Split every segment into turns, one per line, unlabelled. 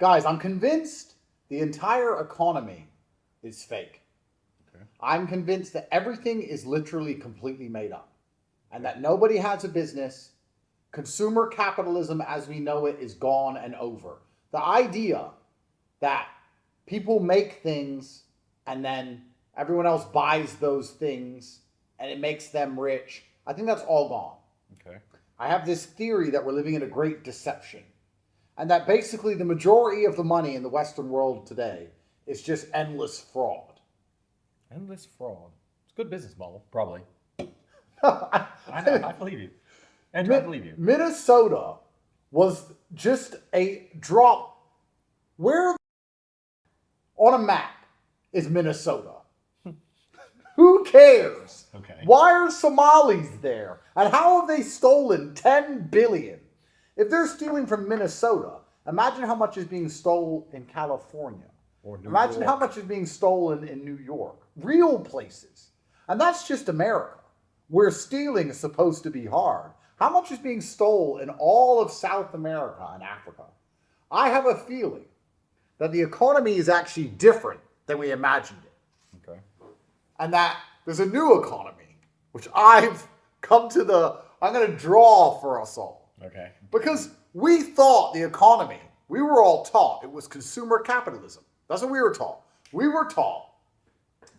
Guys, I'm convinced the entire economy is fake.
Okay.
I'm convinced that everything is literally completely made up and that nobody has a business. Consumer capitalism as we know it is gone and over. The idea that people make things and then everyone else buys those things and it makes them rich, I think that's all gone.
Okay.
I have this theory that we're living in a great deception. And that basically the majority of the money in the Western world today is just endless fraud.
Endless fraud. It's a good business model, probably.
I
know, I believe you. And I believe you.
Minnesota was just a drop. Where on a map is Minnesota? Who cares?
Okay.
Why are Somalis there? And how have they stolen 10 billion? If they're stealing from Minnesota, imagine how much is being stolen in California.
Or New
Imagine
York.
how much is being stolen in New York. Real places. And that's just America, where stealing is supposed to be hard. How much is being stolen in all of South America and Africa? I have a feeling that the economy is actually different than we imagined it.
Okay.
And that there's a new economy, which I've come to I'm going to draw for us all.
Okay.
Because we thought the economy, we were all taught it was consumer capitalism. That's what we were taught. We were taught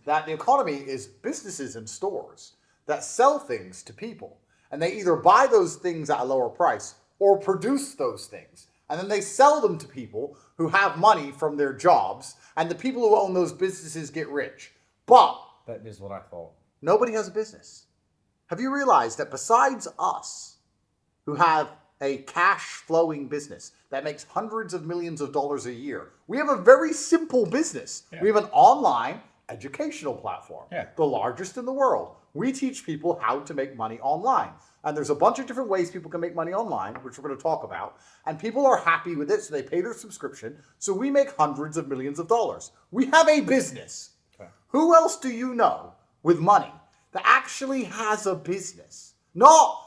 that the economy is businesses and stores that sell things to people. And they either buy those things at a lower price or produce those things. And then they sell them to people who have money from their jobs. And the people who own those businesses get rich. But
That is what I thought.
nobody has a business. Have you realized that besides us, who have a cash flowing business that makes hundreds of millions of dollars a year, we have a very simple business.
Yeah.
We have an online educational platform,
Yeah.
the largest in the world. We teach people how to make money online. And there's a bunch of different ways people can make money online, which we're going to talk about. And people are happy with it, so they pay their subscription. So we make hundreds of millions of dollars. We have a business.
Okay.
Who else do you know with money that actually has a business? Not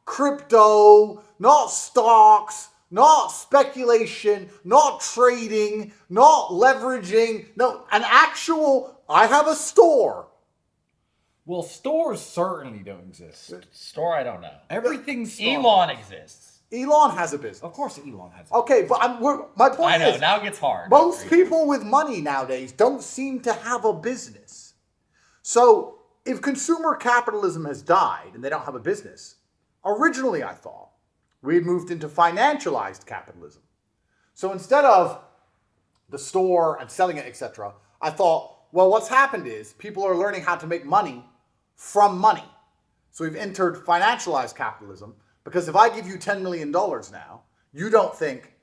crypto, not stocks, not speculation, not trading, not leveraging. No, an actual, I have a store.
Well, stores certainly don't exist.
Store, I don't know.
Everything's
Elon exists.
Elon has a business.
Of course, Elon has.
Okay, but my point
I know.
is,
Now it gets hard.
most people with money nowadays don't seem to have a business. So if consumer capitalism has died and they don't have a business, originally I thought we had moved into financialized capitalism. So instead of the store and selling it, etc., I thought, well, what's happened is people are learning how to make money from money. So we've entered financialized capitalism because if I give you $10 million now, you don't think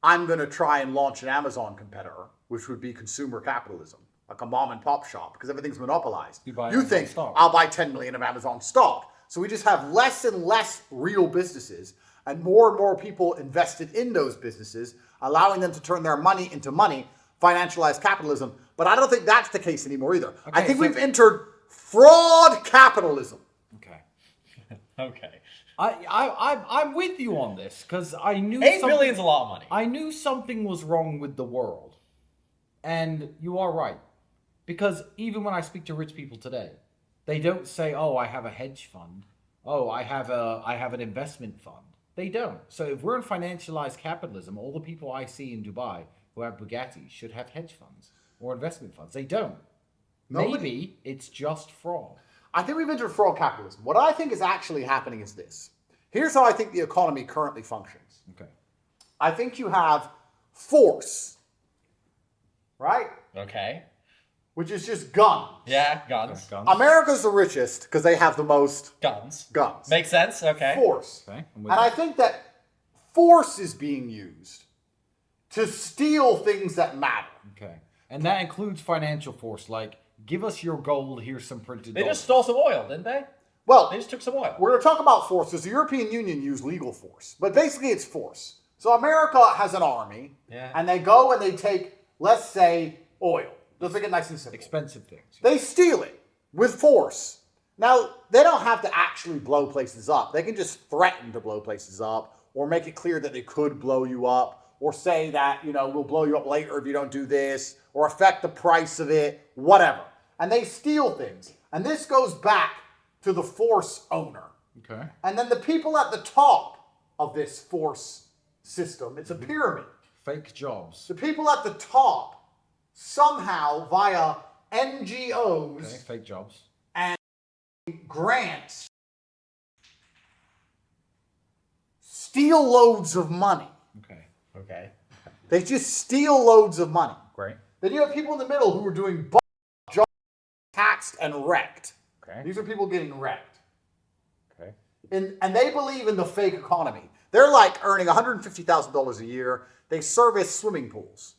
I'm going to try and launch an Amazon competitor, which would be consumer capitalism, like a mom and pop shop, because everything's monopolized.
You buy
You
Amazon
think,
stock.
I'll buy 10 million of Amazon stock. So we just have less and less real businesses and more people invested in those businesses, allowing them to turn their money into money, financialized capitalism. But I don't think that's the case anymore either. I
Okay,
think
so-
we've entered fraud capitalism.
Okay.
Okay.
I'm with you on this because I knew
8
something-
billion's a lot of money.
I knew something was wrong with the world, and you are right. Because even when I speak to rich people today, they don't say, "Oh, I have a hedge fund. Oh, I have an investment fund." They don't. So if we're in financialized capitalism, all the people I see in Dubai who have Bugattis should have hedge funds or investment funds. They don't. Maybe it's just fraud.
I think we've entered fraud capitalism. What I think is actually happening is this. Here's how I think the economy currently functions.
Okay.
I think you have force, right?
Okay.
Which is just guns.
Yeah, guns.
Guns.
America's the richest because they have the most
Guns.
guns.
Makes sense. Okay.
Force.
Okay. I'm with
And
you.
I think that force is being used to steal things that matter.
Okay. And that includes financial force, like give us your gold, here's some printed
They
gold.
just stole some oil, didn't they?
Well,
They just took some oil.
we're going to talk about force because the European Union used legal force. But basically it's force. So America has an army.
Yeah.
And they go and they take, let's say, oil. Let's make it nice and simple.
expensive things.
They steal it with force. Now, they don't have to actually blow places up. They can just threaten to blow places up or make it clear that they could blow you up or say that, we'll blow you up later if you don't do this, or affect the price of it, whatever. And they steal things. And this goes back to the force owner.
Okay.
And then the people at the top of this force system, it's a pyramid.
Fake jobs.
The people at the top somehow via NGOs
Okay, fake jobs.
and grants steal loads of money.
Okay.
They just steal loads of money.
Great.
Then you have people in the middle who are doing jobs, taxed and wrecked.
Okay.
These are people getting wrecked.
Okay.
And they believe in the fake economy. They're like earning $150,000 a year. They service swimming pools.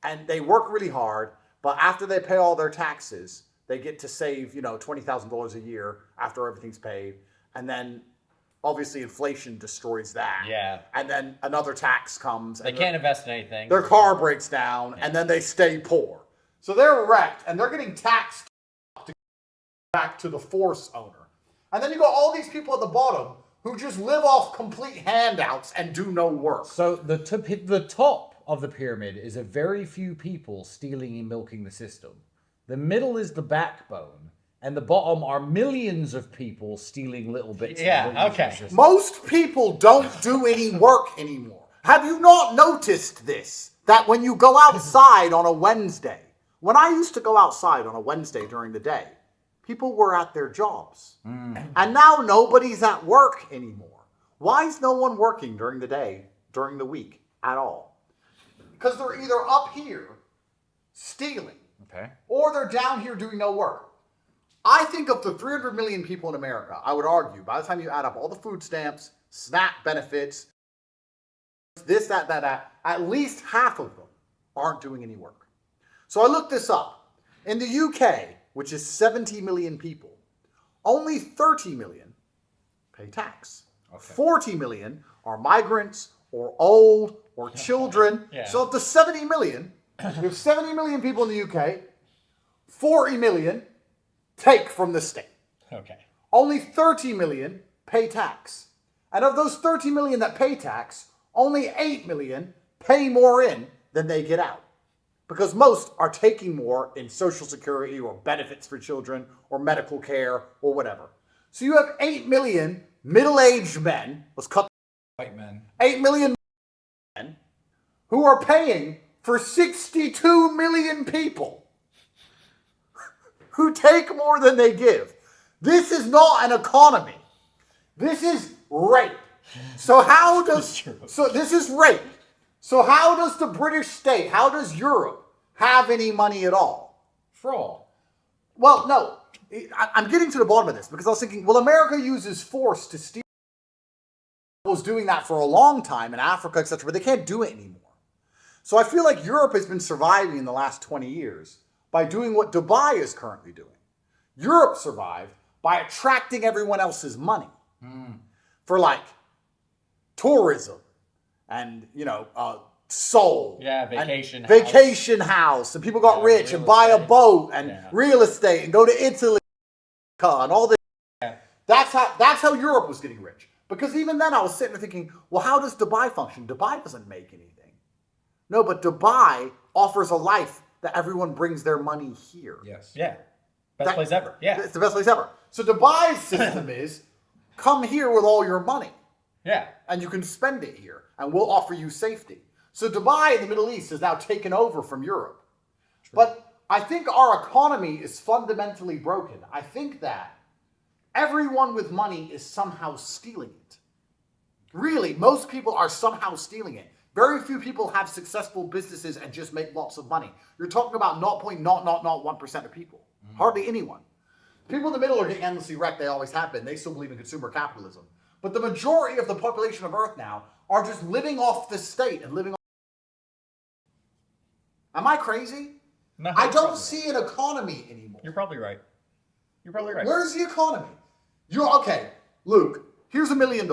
And they work really hard, but after they pay all their taxes, they get to save, $20,000 a year after everything's paid. And then obviously inflation destroys that.
Yeah.
And then another tax comes.
They can't invest in anything.
Their car breaks down, and then they stay poor. So they're wrecked, and they're getting taxed to get back to the force owner. And then you got all these people at the bottom who just live off complete handouts and do no work.
So the top of the pyramid is a very few people stealing and milking the system. The middle is the backbone, and the bottom are millions of people stealing little bits.
Yeah,
and millions
okay.
of the system.
Most people don't do any work anymore. Have you not noticed this? That when you go outside on a Wednesday, when I used to go outside on a Wednesday during the day, people were at their jobs. And now nobody's at work anymore. Why is no one working during the day, during the week at all? Because they're either up here stealing,
Okay.
or they're down here doing no work. I think of the 300 million people in America, I would argue, by the time you add up all the food stamps, SNAP benefits, this, that, at least half of them aren't doing any work. So I looked this up. In the UK, which is 70 million people, only 30 million pay tax.
Okay.
40 million are migrants or old or children.
Yeah.
So of the 70 million, we have 70 million people in the UK, 40 million take from the state.
Okay.
Only 30 million pay tax. And of those 30 million that pay tax, only 8 million pay more in than they get out. Because most are taking more in Social Security or benefits for children or medical care or whatever. So you have 8 million middle-aged men, let's cut
White men.
8 million men who are paying for 62 million people who take more than they give. This is not an economy. This is rape. So how does this is rape. So how does the British state, how does Europe have any money at all?
Fraud.
Well, no. I'm getting to the bottom of this because I was thinking, well, America uses force to steal. Was doing that for a long time in Africa, etc., but they can't do it anymore. So I feel like Europe has been surviving in the last 20 years by doing what Dubai is currently doing. Europe survived by attracting everyone else's money for like tourism and, soul.
Yeah, vacation
and
house.
vacation house. And people got
Yeah,
rich
real
and buy a
estate.
boat and
Yeah.
real estate and go to Italy and all this.
Yeah.
That's how Europe was getting rich. Because even then I was sitting there thinking, well, how does Dubai function? Dubai doesn't make anything. No, but Dubai offers a life that everyone brings their money here.
Yes.
Yeah. Best place ever. Yeah.
It's the best place ever. So Dubai's system is, come here with all your money
Yeah.
and you can spend it here and we'll offer you safety. So Dubai in the Middle East is now taken over from Europe. True. But I think our economy is fundamentally broken. I think that everyone with money is somehow stealing it. Really, most people are somehow stealing it. Very few people have successful businesses and just make lots of money. You're talking about 0.0001% of people. Hardly anyone. People in the middle are getting endlessly wrecked. They always have been. They still believe in consumer capitalism. But the majority of the population of Earth now are just living off the state and living off. Am I crazy?
No,
I
you're
don't
probably
see an economy anymore.
right. You're probably right. You're probably right.
Where's the economy? Okay, Luke, here's $1 million.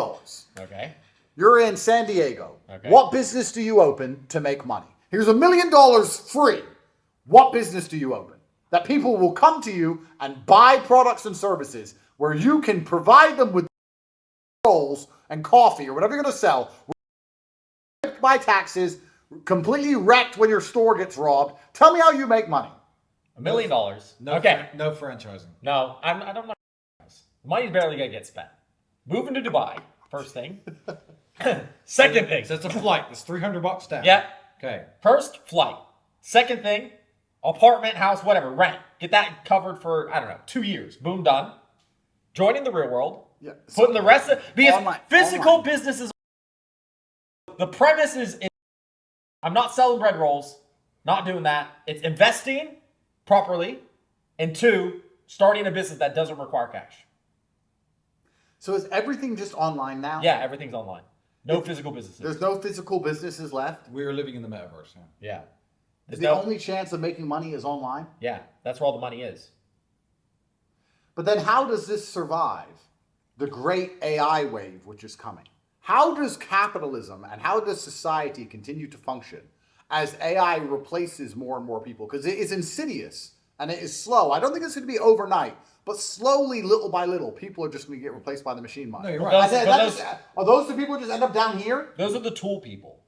Okay.
You're in San Diego.
Okay.
What business do you open to make money? Here's $1 million free. What business do you open? That people will come to you and buy products and services where you can provide them with rolls and coffee or whatever you're going to sell. wrecked by taxes, completely wrecked when your store gets robbed. Tell me how you make money.
$1 million.
No,
Okay.
no franchising.
No, I don't know. Money's barely gonna get spent. Moving to Dubai, first thing. Second thing.
So it's a flight. It's $300 down.
Yeah.
Okay.
First, flight. Second thing, apartment, house, whatever, rent. Get that covered for, I don't know, 2 years. Boom, done. Joining the real world.
Yeah.
Putting the rest of, because physical
online.
businesses, the premise is, I'm not selling bread rolls, not doing that. It's investing properly, and 2, starting a business that doesn't require cash.
So is everything just online now?
Yeah, everything's online. No physical businesses.
There's no physical businesses left?
We're living in the metaverse.
Yeah. There's
The only chance of making money is online?
Yeah, that's where all the money is.
But then how does this survive the great AI wave which is coming? How does capitalism and how does society continue to function as AI replaces more and more people? Because it is insidious and it is slow. I don't think it's going to be overnight, but slowly, little by little, people are just going to get replaced by the machine mind.
No, you're
But
right.
those-
Are those the people who just end up down here?
Those are the tool people.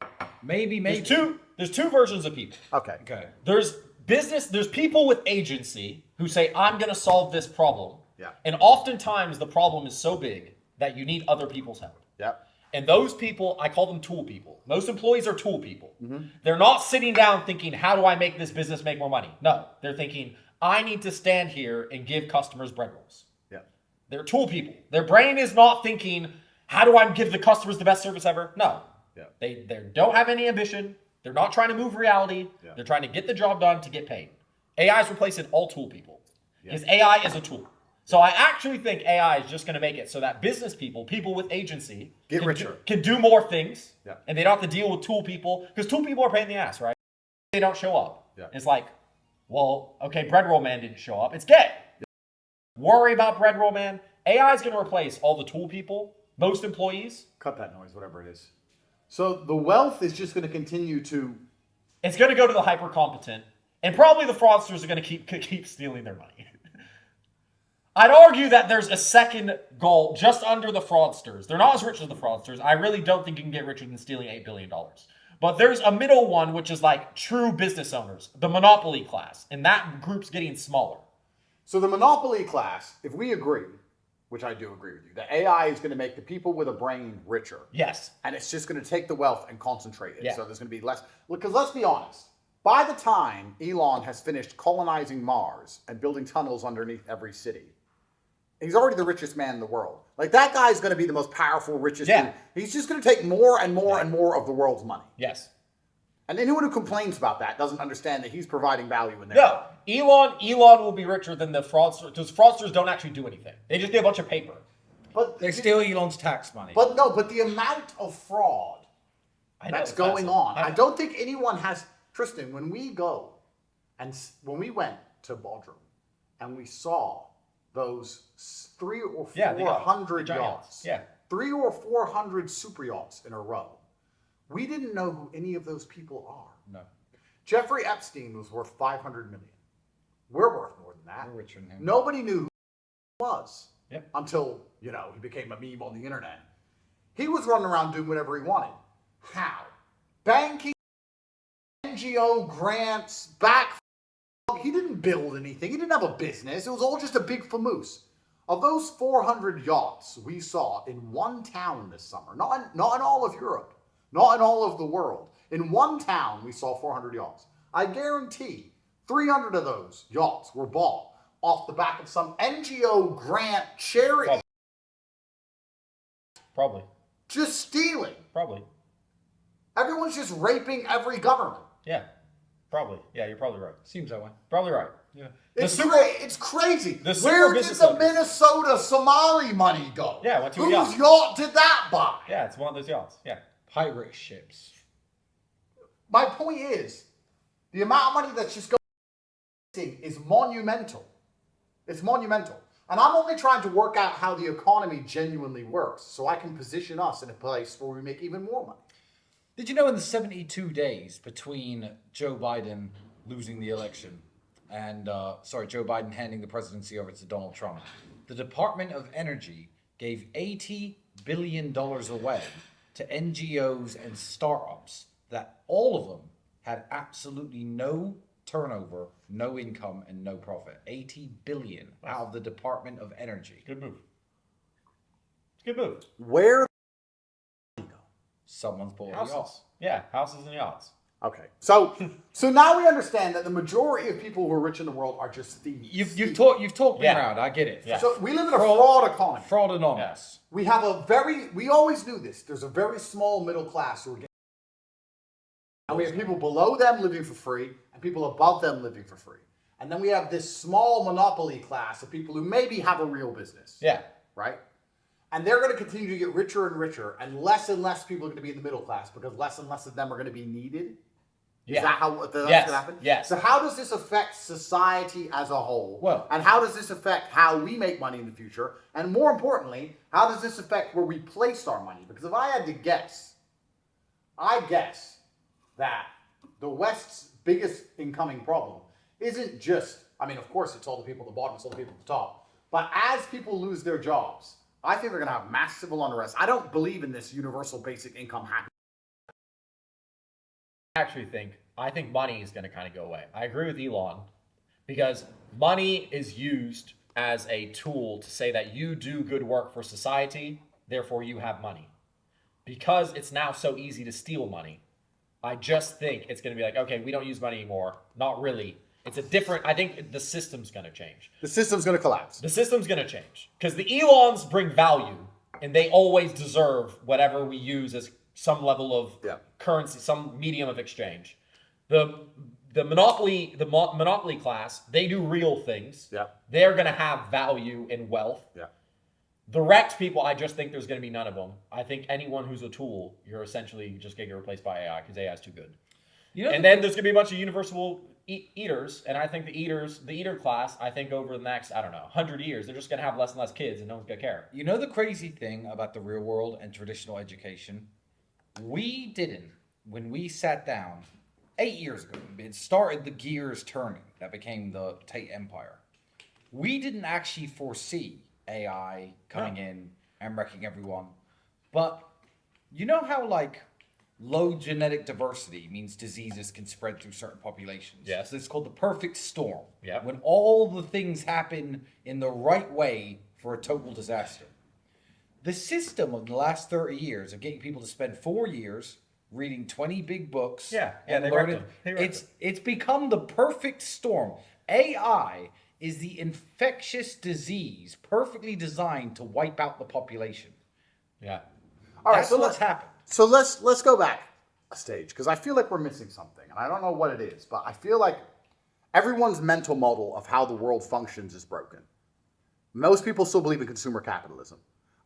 Maybe.
There's two versions of people.
Okay.
Okay.
There's people with agency who say, I'm going to solve this problem.
Yeah.
And oftentimes the problem is so big that you need other people's help.
Yep.
And those people, I call them tool people. Most employees are tool people. They're not sitting down thinking, how do I make this business make more money? No, they're thinking, I need to stand here and give customers bread rolls.
Yeah.
They're tool people. Their brain is not thinking, how do I give the customers the best service ever? No.
Yeah.
They don't have any ambition. They're not trying to move reality.
Yeah.
They're trying to get the job done to get paid. AI is replacing all tool people. Because AI is a tool. So I actually think AI is just going to make it so that business people, people with agency,
Get richer.
can do more things.
Yeah.
And they don't have to deal with tool people. Because tool people are a pain in the ass, right? They don't show up.
Yeah.
It's like, well, okay, bread roll man didn't show up. It's gay. Worry about bread roll man. AI is going to replace all the tool people, most employees.
Cut that noise, whatever it is. So the wealth is just going to continue to...
It's going to go to the hyper competent, and probably the fraudsters are going to keep stealing their money. I'd argue that there's a second goal just under the fraudsters. They're not as rich as the fraudsters. I really don't think you can get richer than stealing $8 billion. But there's a middle one, which is like true business owners, the monopoly class, and that group's getting smaller.
So the monopoly class, if we agree, which I do agree with you, that AI is going to make the people with a brain richer.
Yes.
And it's just going to take the wealth and concentrate it.
Yeah.
So there's going to be less. Because let's be honest, by the time Elon has finished colonizing Mars and building tunnels underneath every city, he's already the richest man in the world. Like, that guy's going to be the most powerful, richest dude. He's just going to take more and more and more of the world's money.
Yes.
And anyone who complains about that doesn't understand that he's providing value in there.
No. Elon will be richer than the fraudsters, because fraudsters don't actually do anything. They just get a bunch of paper.
But
They steal Elon's tax money.
But the amount of fraud that's going on, I don't think anyone has... Tristan, when we went to Bodrum and we saw those 300 or 400 yachts, 300 or 400 super yachts in a row, we didn't know who any of those people are.
No.
Jeffrey Epstein was worth $500 million. We're worth more than that.
We're richer than him.
Nobody knew who he was
until,
he became a meme on the internet. He was running around doing whatever he wanted. How? Banking, NGO grants, he didn't build anything. He didn't have a business. It was all just a big famoose. Of those 400 yachts we saw in one town this summer, not in all of Europe, not in all of the world, in one town we saw 400 yachts. I guarantee 300 of those yachts were bought off the back of some NGO grant charity.
Probably.
Just stealing.
Probably.
Everyone's just raping every government.
Yeah. Probably. Yeah, you're probably right.
Seems that way.
Probably right.
Yeah.
It's crazy.
The super
Where did
business
the
owners.
Minnesota Somali money go?
Yeah, went to a
Whose
yacht.
yacht did that buy?
Yeah, it's one of those yachts. Yeah.
Pirate ships.
My point is, the amount of money that's just going is monumental. It's monumental. And I'm only trying to work out how the economy genuinely works so I can position us in a place where we make even more money.
Did you know in the 72 days between Joe Biden losing the election and, Joe Biden handing the presidency over to Donald Trump, the Department of Energy gave $80 billion away to NGOs and startups that all of them had absolutely no turnover, no income, and no profit. 80 billion out of the Department of Energy.
Good move. Good move.
Where?
Someone's bought a
Houses.
yacht.
Yeah, houses and yachts.
Okay, so now we understand that the majority of people who are rich in the world are just thieves.
You've talked me
Yeah.
around. I get it.
Yeah.
So we live in a fraud economy.
Fraudonomics.
We have we always knew this. There's a very small middle class who are getting, and we have people below them living for free and people above them living for free. And then we have this small monopoly class of people who maybe have a real business.
Yeah.
Right? And they're going to continue to get richer and less people are going to be in the middle class because less and less of them are going to be needed. Is
Yeah.
that how that's
Yes.
going to happen?
Yes.
So how does this affect society as a whole?
Well-
and how does this affect how we make money in the future? And more importantly, how does this affect where we place our money? Because if I had to guess, I guess that the West's biggest incoming problem isn't just, I mean, of course, it's all the people at the bottom, it's all the people at the top. But as people lose their jobs, I think they're going to have mass civil unrest. I don't believe in this universal basic income hack.
I think money is going to kind of go away. I agree with Elon because money is used as a tool to say that you do good work for society, therefore you have money. Because it's now so easy to steal money, I just think it's going to be like, okay, we don't use money anymore. Not really. It's a different, I think the system's going to change.
The system's going to collapse.
The system's going to change because the Elons bring value and they always deserve whatever we use as some level of currency, some medium of exchange. The monopoly class, they do real things.
Yeah.
They're going to have value and wealth.
Yeah.
The wrecked people, I just think there's going to be none of them. I think anyone who's a tool, you're essentially just going to get replaced by AI because AI is too good. And then there's going to be a bunch of universal eaters, and I think the eater class, I think over the next, 100 years, they're just going to have less and less kids, and no one's going to care.
You know the crazy thing about the real world and traditional education? We didn't, when we sat down 8 years ago, it started the gears turning that became the Tate Empire. We didn't actually foresee AI coming in and wrecking everyone. But you know how, like, low genetic diversity means diseases can spread through certain populations?
Yes.
It's called the perfect storm.
Yeah.
When all the things happen in the right way for a total disaster. The system of the last 30 years of getting people to spend 4 years reading 20 big books and
they
learning,
wrecked them.
it's become the perfect storm. AI is the infectious disease perfectly designed to wipe out the population.
Yeah.
All right,
That's
so
what's happened.
So let's go back a stage because I feel like we're missing something, and I don't know what it is, but I feel like everyone's mental model of how the world functions is broken. Most people still believe in consumer capitalism.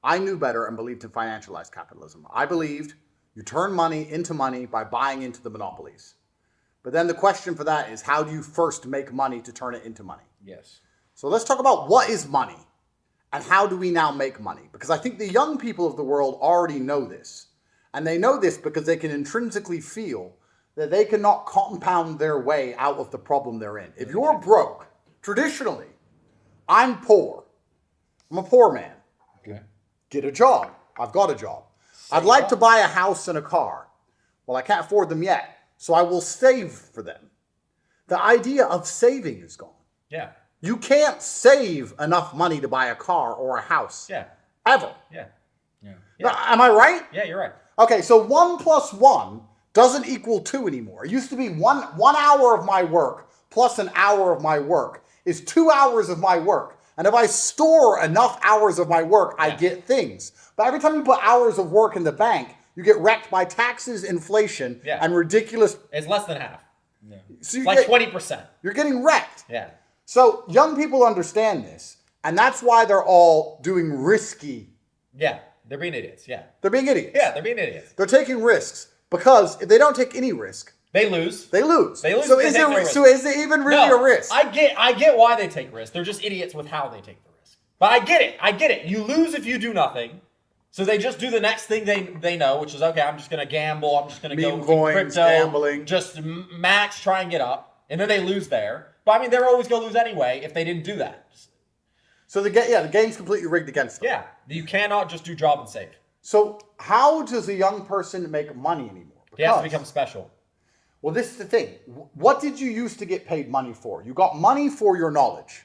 I knew better and believed in financialized capitalism. I believed you turn money into money by buying into the monopolies. But then the question for that is, how do you first make money to turn it into money?
Yes.
So let's talk about what is money and how do we now make money? Because I think the young people of the world already know this. And they know this because they can intrinsically feel that they cannot compound their way out of the problem they're in. If you're broke, traditionally, I'm poor. I'm a poor man.
Okay.
Get a job. I've got a job. I'd like to buy a house and a car. Well, I can't afford them yet, so I will save for them. The idea of saving is gone.
Yeah.
You can't save enough money to buy a car or a house.
Yeah.
Ever.
Yeah.
Now, am I right?
Yeah, you're right.
Okay, so 1 + 1 doesn't equal 2 anymore. It used to be one hour of my work plus an hour of my work is 2 hours of my work. And if I store enough hours of my work, I get things. But every time you put hours of work in the bank, you get wrecked by taxes, inflation, and ridiculous.
It's less than half.
Yeah.
So
It's like 20%.
You're getting wrecked.
Yeah.
So young people understand this, and that's why they're all doing risky.
Yeah. They're being idiots. Yeah.
They're being idiots.
Yeah, they're being idiots.
They're taking risks because if they don't take any risk,
They lose.
they lose.
They lose
So
if
is
they take no
it
risk.
so is it even really a risk?
I get why they take risks. They're just idiots with how they take the risk. But I get it. You lose if you do nothing. So they just do the next thing they know, which is, okay, I'm just going to gamble. I'm just going to go
Meme coins,
crypto,
gambling.
just max, try and get up. And then they lose there. But I mean, they're always going to lose anyway if they didn't do that.
So the game's completely rigged against them.
Yeah. You cannot just do job and save.
So how does a young person make money anymore?
He has to
Because-
become special.
Well, this is the thing. What did you used to get paid money for? You got money for your knowledge.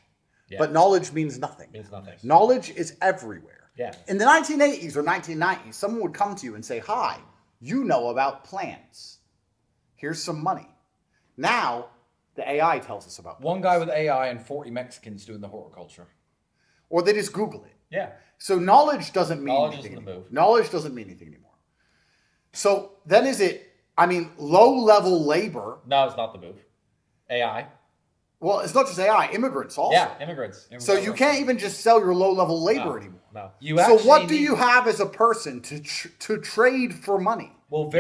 Yeah.
But knowledge means nothing.
Means nothing.
Knowledge is everywhere.
Yeah.
In the 1980s or 1990s, someone would come to you and say, hi, you know about plants. Here's some money. Now, the AI tells us about
One guy with AI and 40 Mexicans doing the horticulture.
Or they just Google it.
Yeah.
So knowledge doesn't mean
Knowledge
anything
isn't the
anymore.
move.
Knowledge doesn't mean anything anymore. So then low-level labor.
No, it's not the move. AI.
Well, it's not just AI, immigrants also.
Yeah, immigrants.
So you can't even just sell your low-level labor
No,
anymore.
no.
So what do you have as a person to trade for money?
Well,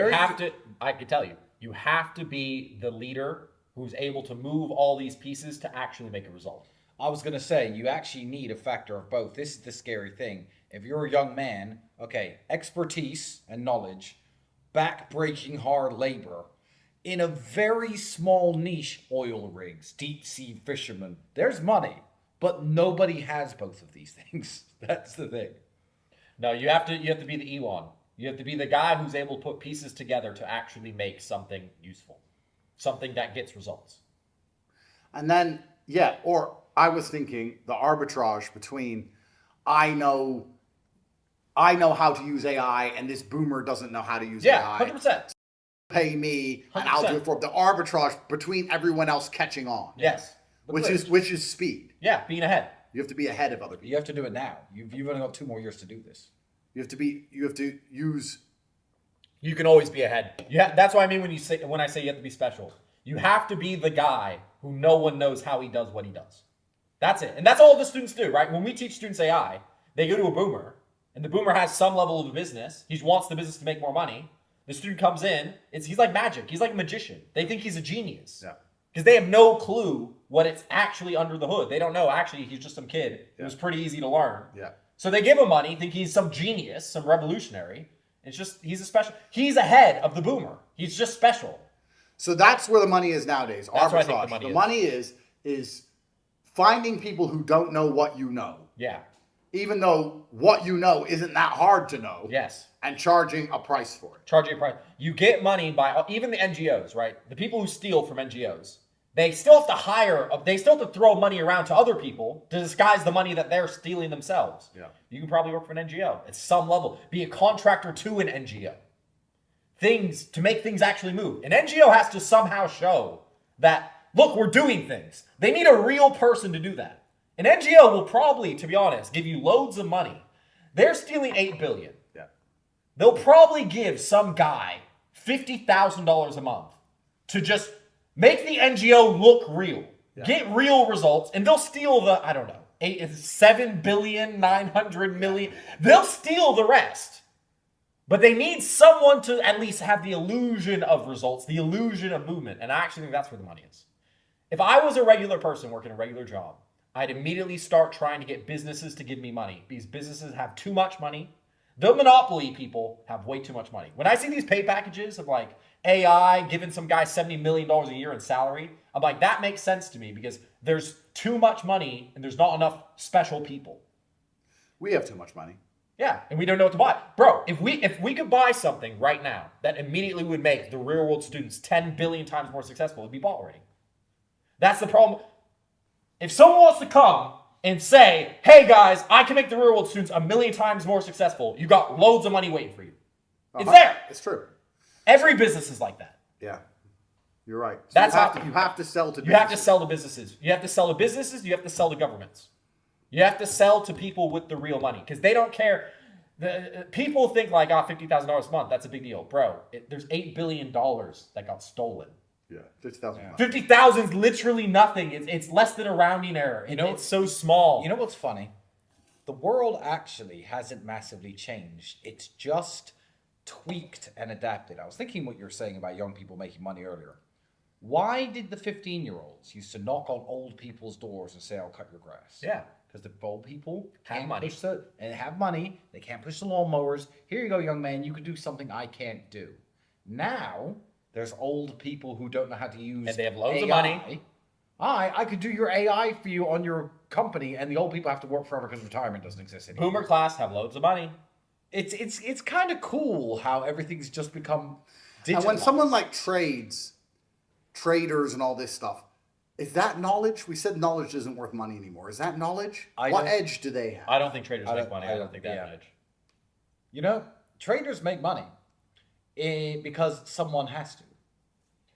I can tell you, you have to be the leader who's able to move all these pieces to actually make a result.
I was going to say, you actually need a factor of both. This is the scary thing. If you're a young man, okay, expertise and knowledge, back-breaking hard labor, in a very small niche, oil rigs, deep-sea fishermen, there's money, but nobody has both of these things. That's the thing.
No, you have to be the Elon. You have to be the guy who's able to put pieces together to actually make something useful, something that gets results.
And then, yeah, or I was thinking the arbitrage between I know how to use AI and this boomer doesn't know how to use
Yeah,
AI.
100%.
Pay me and I'll do it for the arbitrage between everyone else catching on.
Yes.
Which is speed.
Yeah, being ahead.
You have to be ahead of other people.
You have to do it now. You've only got 2 more years to do this.
You have to use.
You can always be ahead. Yeah, that's what I mean when I say you have to be special. You have to be the guy who no one knows how he does what he does. That's it. And that's all the students do, right? When we teach students AI, they go to a boomer, and the boomer has some level of a business. He wants the business to make more money. The student comes in, he's like magic. He's like a magician. They think he's a genius.
Yeah.
Because they have no clue what it's actually under the hood. They don't know, actually, he's just some kid. It was pretty easy to learn.
Yeah.
So they give him money, think he's some genius, some revolutionary. It's just, he's ahead of the boomer. He's just special.
So that's where the money is nowadays.
That's
Arbitrage.
where I think the money
is finding people who don't know what you know.
Yeah.
Even though what you know isn't that hard to know.
Yes.
And charging a price for it.
Charging a price. You get money by, even the NGOs, right? The people who steal from NGOs. They still have to they still have to throw money around to other people to disguise the money that they're stealing themselves.
Yeah.
You can probably work for an NGO at some level. Be a contractor to an NGO. To make things actually move. An NGO has to somehow show that, look, we're doing things. They need a real person to do that. An NGO will probably, to be honest, give you loads of money. They're stealing $8 billion.
Yeah.
They'll probably give some guy $50,000 a month to just make the NGO look real. Yeah. Get real results, and they'll steal the, I don't know, 7 billion, 900 million. They'll steal the rest. But they need someone to at least have the illusion of results, the illusion of movement. And I actually think that's where the money is. If I was a regular person working a regular job, I'd immediately start trying to get businesses to give me money. These businesses have too much money. The monopoly people have way too much money. When I see these pay packages of like AI giving some guy $70 million a year in salary, I'm like, that makes sense to me because there's too much money and there's not enough special people.
We have too much money.
Yeah, and we don't know what to buy. Bro, if we could buy something right now that immediately would make the real world students 10 billion times more successful, it'd be bought already. That's the problem. If someone wants to come and say, hey guys, I can make the real world students 1 million times more successful, you got loads of money waiting for you. It's there.
It's true.
Every business is like that.
Yeah. You're right. So
That's
you have to sell to
businesses. You have to sell to businesses. You have to sell to businesses. You have to sell to governments. You have to sell to people with the real money because they don't care. People think like, $50,000 a month, that's a big deal. Bro, there's $8 billion that got stolen.
Yeah, 50,000. Yeah.
50,000 is literally nothing. It's less than a rounding error. It's so small.
You know what's funny? The world actually hasn't massively changed. It's just tweaked and adapted. I was thinking what you were saying about young people making money earlier. Why did the 15-year-olds used to knock on old people's doors and say, I'll cut your grass?
Yeah.
Because the old people
have money.
And have money. They can't push the lawnmowers. Here you go, young man. You can do something I can't do. Now, there's old people who don't know how to use
and they have loads
AI.
of money.
I could do your AI for you on your company, and the old people have to work forever because retirement doesn't exist anymore.
Boomer class have loads of money.
It's kind of cool how everything's just become digital.
And when someone like traders and all this stuff, is that knowledge? We said knowledge isn't worth money anymore. Is that knowledge? What edge do they have?
I don't think traders make money. I don't think they have an edge.
You know, traders make money because someone has to.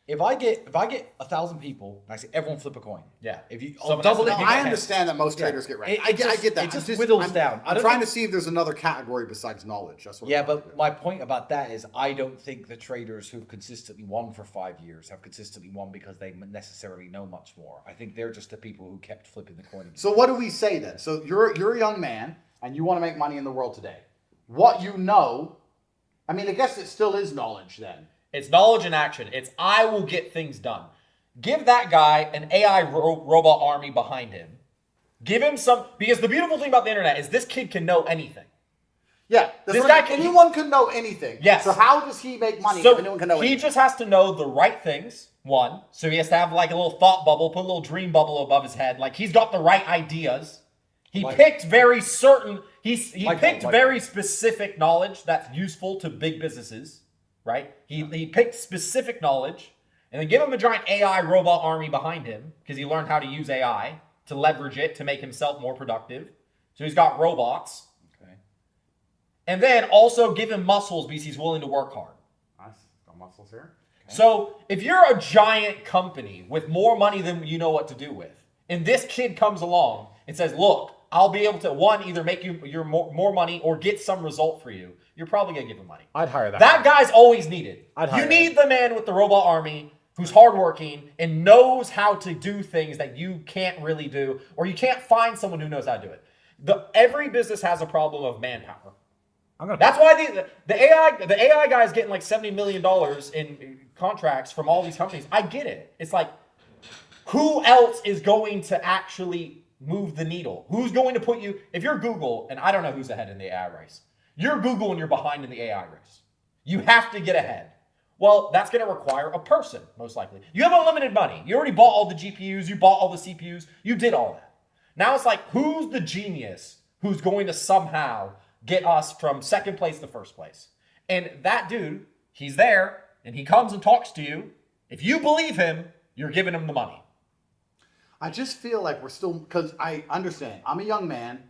If I get 1,000 people, and I say everyone flip a coin.
Yeah.
If you
Someone
double
has
it,
to
you
I
get
understand that most traders get right.
It
I get that.
It just whittles down.
I'm trying to see if there's another category besides knowledge. That's what.
Yeah,
I'm trying to
but
do.
my point about that is I don't think the traders who've consistently won for 5 years have consistently won because they necessarily know much more. I think they're just the people who kept flipping the coin.
So what do we say then? So you're a young man and you want to make money in the world today. What you know, I mean, I guess it still is knowledge then.
It's knowledge and action. It's I will get things done. Give that guy an AI robot army behind him. Give him some, because the beautiful thing about the internet is this kid can know anything.
Yeah, anyone can know anything.
Yes.
So how does he make money
So
if anyone can know
he
anything?
just has to know the right things, one. So he has to have like a little thought bubble, put a little dream bubble above his head. Like he's got the right ideas. He picked very certain, he picked very specific knowledge that's useful to big businesses, right? He picked specific knowledge. And then give him a giant AI robot army behind him because he learned how to use AI to leverage it to make himself more productive. So he's got robots.
Okay.
And then also give him muscles because he's willing to work hard.
Nice. Got muscles here.
Okay. So if you're a giant company with more money than you know what to do with, and this kid comes along and says, look, I'll be able to, one, either make you your more money or get some result for you, you're probably going to give him money.
I'd hire that.
That guy's always needed. You need the man with the robot army who's hardworking and knows how to do things that you can't really do, or you can't find someone who knows how to do it. Every business has a problem of manpower. That's why the AI guy is getting like $70 million in contracts from all these companies. I get it. It's like, who else is going to actually move the needle? Who's going to put you, if you're Google, and I don't know who's ahead in the AI race. You're Google and you're behind in the AI race. You have to get ahead. Well, that's going to require a person, most likely. You have unlimited money. You already bought all the GPUs. You bought all the CPUs. You did all that. Now it's like, who's the genius who's going to somehow get us from second place to first place? And that dude, he's there, and he comes and talks to you. If you believe him, you're giving him the money.
I just feel like we're still, because I understand, I'm a young man.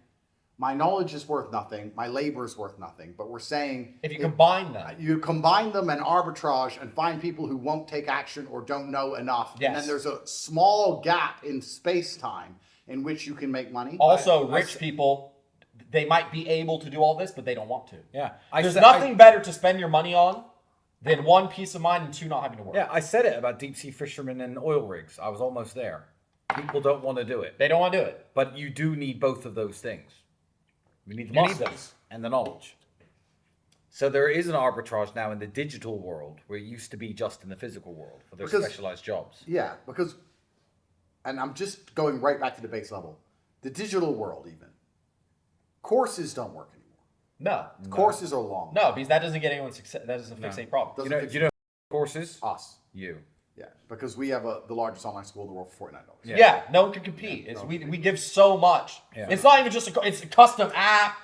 My knowledge is worth nothing. My labor is worth nothing. But we're saying
if you combine them,
you combine them and arbitrage and find people who won't take action or don't know enough.
Yes.
And then there's a small gap in space-time in which you can make money.
Also, rich people, they might be able to do all this, but they don't want to.
Yeah.
There's nothing better to spend your money on than one, peace of mind, and two, not having to work.
Yeah, I said it about deep sea fishermen and oil rigs. I was almost there. People don't want to do it.
They don't want to do it.
But you do need both of those things. We need the
You need
muscles and the knowledge. So there is an arbitrage now in the digital world where it used to be just in the physical world for those specialized jobs.
Yeah, because, and I'm just going right back to the base level. The digital world even. Courses don't work anymore.
No.
Courses are long.
No, because that doesn't get anyone success. That doesn't fix any problem.
You know courses?
Us.
You.
Yeah, because we have the largest online school in the world for $49.
Yeah, no one can compete. We give so much.
Yeah.
It's not even just it's a custom app,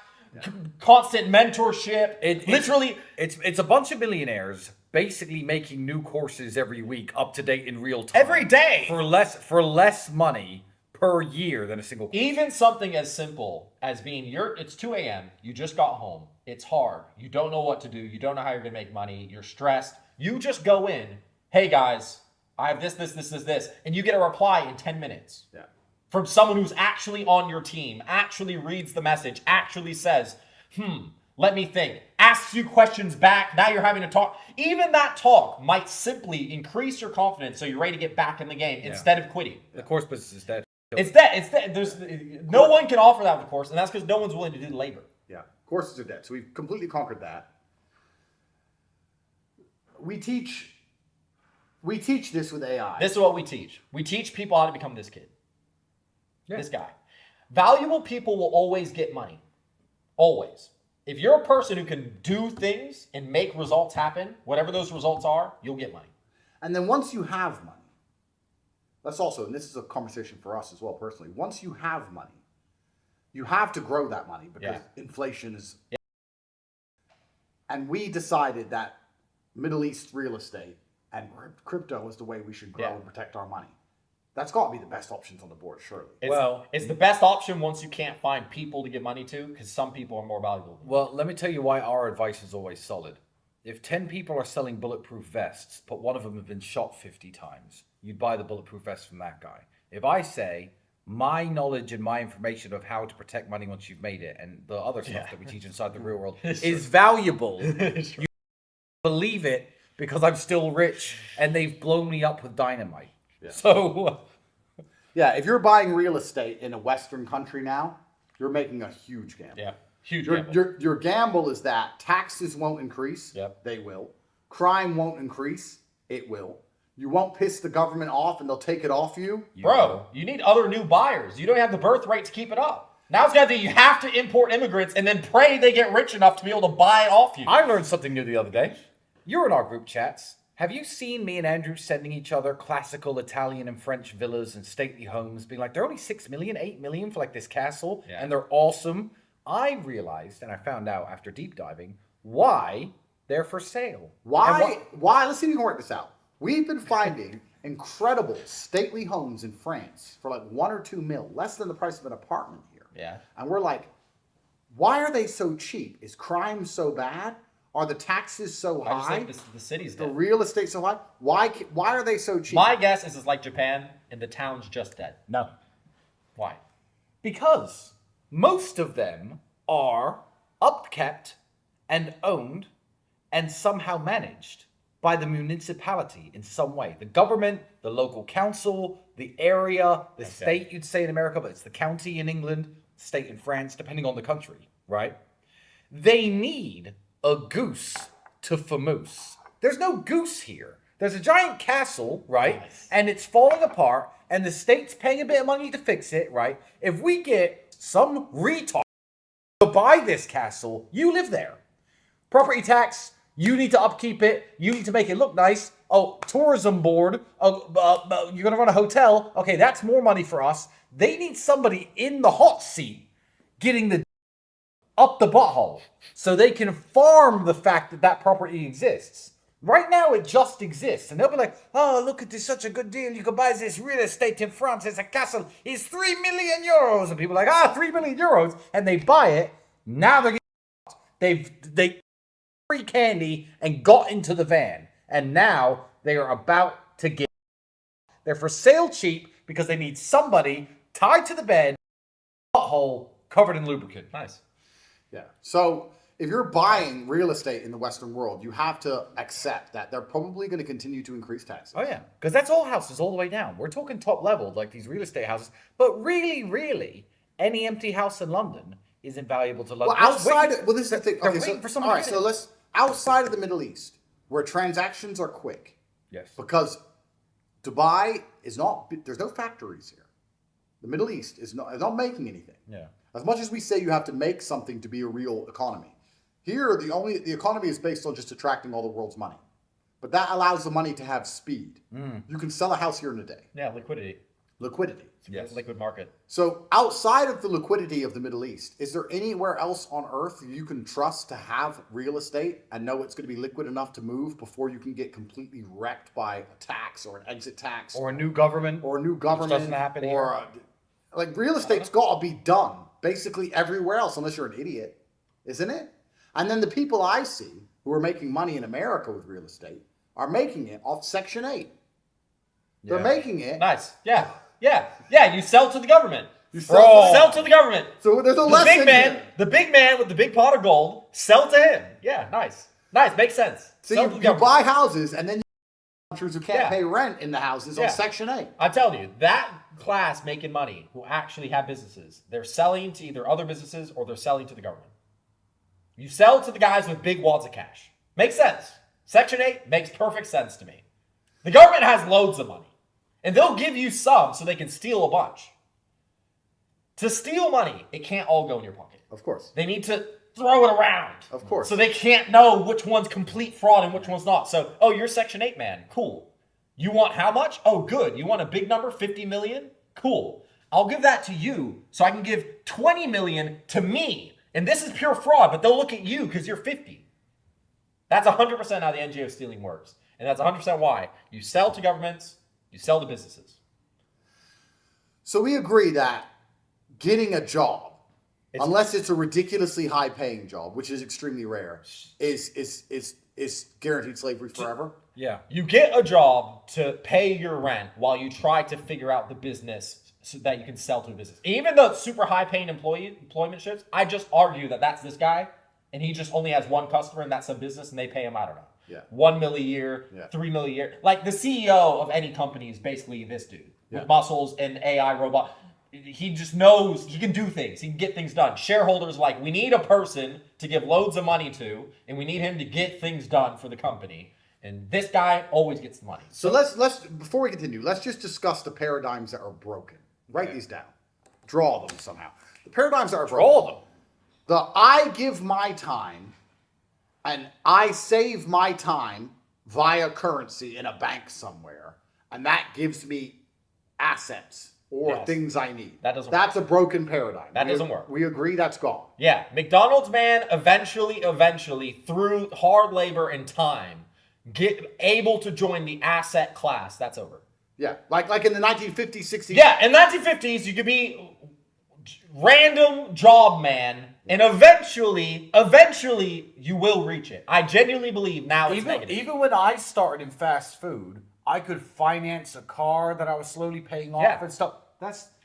constant mentorship.
It's a bunch of millionaires basically making new courses every week, up to date in real time,
every day
for less money per year than a single course.
Even something as simple as being it's 2 a.m. You just got home. It's hard. You don't know what to do. You don't know how you're gonna make money. You're stressed. You just go in. Hey guys, I have this, and you get a reply in 10 minutes.
Yeah.
From someone who's actually on your team, actually reads the message, actually says, let me think, asks you questions back, now you're having to talk. Even that talk might simply increase your confidence so you're ready to get back in the game instead of quitting.
The course business is dead.
It's dead. No one can offer that with course, and that's because no one's willing to do the labor.
Yeah, courses are dead. So we've completely conquered that. We teach this with AI.
This is what we teach. We teach people how to become this kid.
Yeah.
This guy. Valuable people will always get money. Always. If you're a person who can do things and make results happen, whatever those results are, you'll get money.
And then once you have money, that's also, and this is a conversation for us as well personally, once you have money, you have to grow that money because inflation is and we decided that Middle East real estate and crypto was the way we should grow and protect our money. That's got to be the best options on the board, surely.
It's the best option once you can't find people to give money to, because some people are more valuable.
Well, let me tell you why our advice is always solid. If 10 people are selling bulletproof vests, but one of them has been shot 50 times, you'd buy the bulletproof vest from that guy. If I say my knowledge and my information of how to protect money once you've made it and the other stuff that we teach inside the real world is valuable, you believe it because I'm still rich and they've blown me up with dynamite. Yeah. So,
yeah, if you're buying real estate in a Western country now, you're making a huge gamble.
Yeah, huge
gamble. Your gamble is that taxes won't increase.
Yep.
They will. Crime won't increase. It will. You won't piss the government off and they'll take it off you.
Bro, you need other new buyers. You don't have the birth rate to keep it up. Now it's got that you have to import immigrants and then pray they get rich enough to be able to buy it off you.
I learned something new the other day. You're in our group chats. Have you seen me and Andrew sending each other classical Italian and French villas and stately homes, being like, they're only 6 million, 8 million for like this castle, and they're awesome? I realized, and I found out after deep diving, why they're for sale.
Why? Let's see if we can work this out. We've been finding incredible stately homes in France for like 1 or 2 mil, less than the price of an apartment here.
Yeah.
And we're like, why are they so cheap? Is crime so bad? Are the taxes so high?
I just think the city's dead.
The real estate so high? Why are they so cheap?
My guess is it's like Japan and the town's just dead.
No.
Why?
Because most of them are upkept and owned and somehow managed by the municipality in some way. The government, the local council, the area, the state, you'd say in America, but it's the county in England, state in France, depending on the country, right? They need a goose to famoose. There's no goose here. There's a giant castle, right? Nice. And it's falling apart, and the state's paying a bit of money to fix it, right? If we get some retard to buy this castle, you live there. Property tax, you need to upkeep it. You need to make it look nice. Oh, tourism board. Oh, you're going to run a hotel. Okay, that's more money for us. They need somebody in the hot seat getting the up the butthole so they can farm the fact that that property exists. Right now, it just exists. And they'll be like, oh, look at this, such a good deal. You can buy this real estate in France. It's a castle. It's 3 million euros. And people are like, 3 million euros. And they buy it. Now they're getting they free candy and got into the van. And now they are about to get. They're for sale cheap because they need somebody tied to the bed, butthole covered in lubricant.
Nice.
Yeah. So if you're buying real estate in the Western world, you have to accept that they're probably going to continue to increase taxes.
Oh, yeah. Because that's all houses all the way down. We're talking top level, like these real estate houses. But really, any empty house in London is invaluable to London.
Well, this is the thing. Okay,
so
outside of the Middle East, where transactions are quick.
Yes.
Because Dubai is not, there's no factories here. The Middle East is not making anything.
Yeah.
As much as we say you have to make something to be a real economy, here the economy is based on just attracting all the world's money. But that allows the money to have speed. You can sell a house here in a day.
Yeah, liquidity.
Yes.
Liquid market.
So outside of the liquidity of the Middle East, is there anywhere else on earth you can trust to have real estate and know it's going to be liquid enough to move before you can get completely wrecked by a tax or an exit tax
or a new government?
Which
doesn't happen here.
Like real estate's got to be done basically everywhere else unless you're an idiot, isn't it? And then the people I see who are making money in America with real estate are making it off Section 8. They're making it.
Nice. Yeah. You sell to the government.
Sell
to the government.
So there's a lesson here.
The big man with the big pot of gold, sell to him. Yeah, nice. Makes sense.
So you buy houses and then you countries who can't pay rent in the houses on Section 8.
I'm telling you, that class making money who actually have businesses, they're selling to either other businesses or they're selling to the government. You sell to the guys with big wads of cash. Makes sense. Section 8 makes perfect sense to me. The government has loads of money. And they'll give you some so they can steal a bunch. To steal money, it can't all go in your pocket.
Of course.
They need to throw it around.
Of course.
So they can't know which one's complete fraud and which one's not. So, you're Section 8 man. Cool. You want how much? Oh, good. You want a big number, 50 million? Cool. I'll give that to you so I can give 20 million to me. And this is pure fraud, but they'll look at you because you're 50. That's 100% how the NGO stealing works. And that's 100% why you sell to governments, you sell to businesses.
So we agree that getting a job, unless it's a ridiculously high-paying job, which is extremely rare, is guaranteed slavery forever.
Yeah.
You get a job to pay your rent while you try to figure out the business so that you can sell to a business. Even the super high-paying employmentships, I just argue that that's this guy, and he just only has one customer, and that's some business, and they pay him, I don't know,
Yeah.
$1 million a year,
Yeah.
$3 million a year. Like the CEO of any company is basically this dude with muscles and AI robot. He just knows he can do things. He can get things done. Shareholders are like, we need a person to give loads of money to, and we need him to get things done for the company. And this guy always gets the money.
So let's before we continue, let's just discuss the paradigms that are broken. Write these down. Draw them somehow. The paradigms that are broken.
Draw them.
The I give my time and I save my time via currency in a bank somewhere, and that gives me assets or things I need.
That doesn't
That's a broken paradigm.
That doesn't work.
We agree that's gone.
Yeah, McDonald's man eventually, through hard labor and time, get able to join the asset class. That's over.
Yeah, like in the 1950s, 60s.
Yeah, in the 1950s, you could be random job man, and eventually, you will reach it. I genuinely believe now it's negative.
Even when I started in fast food, I could finance a car that I was slowly paying off and stuff.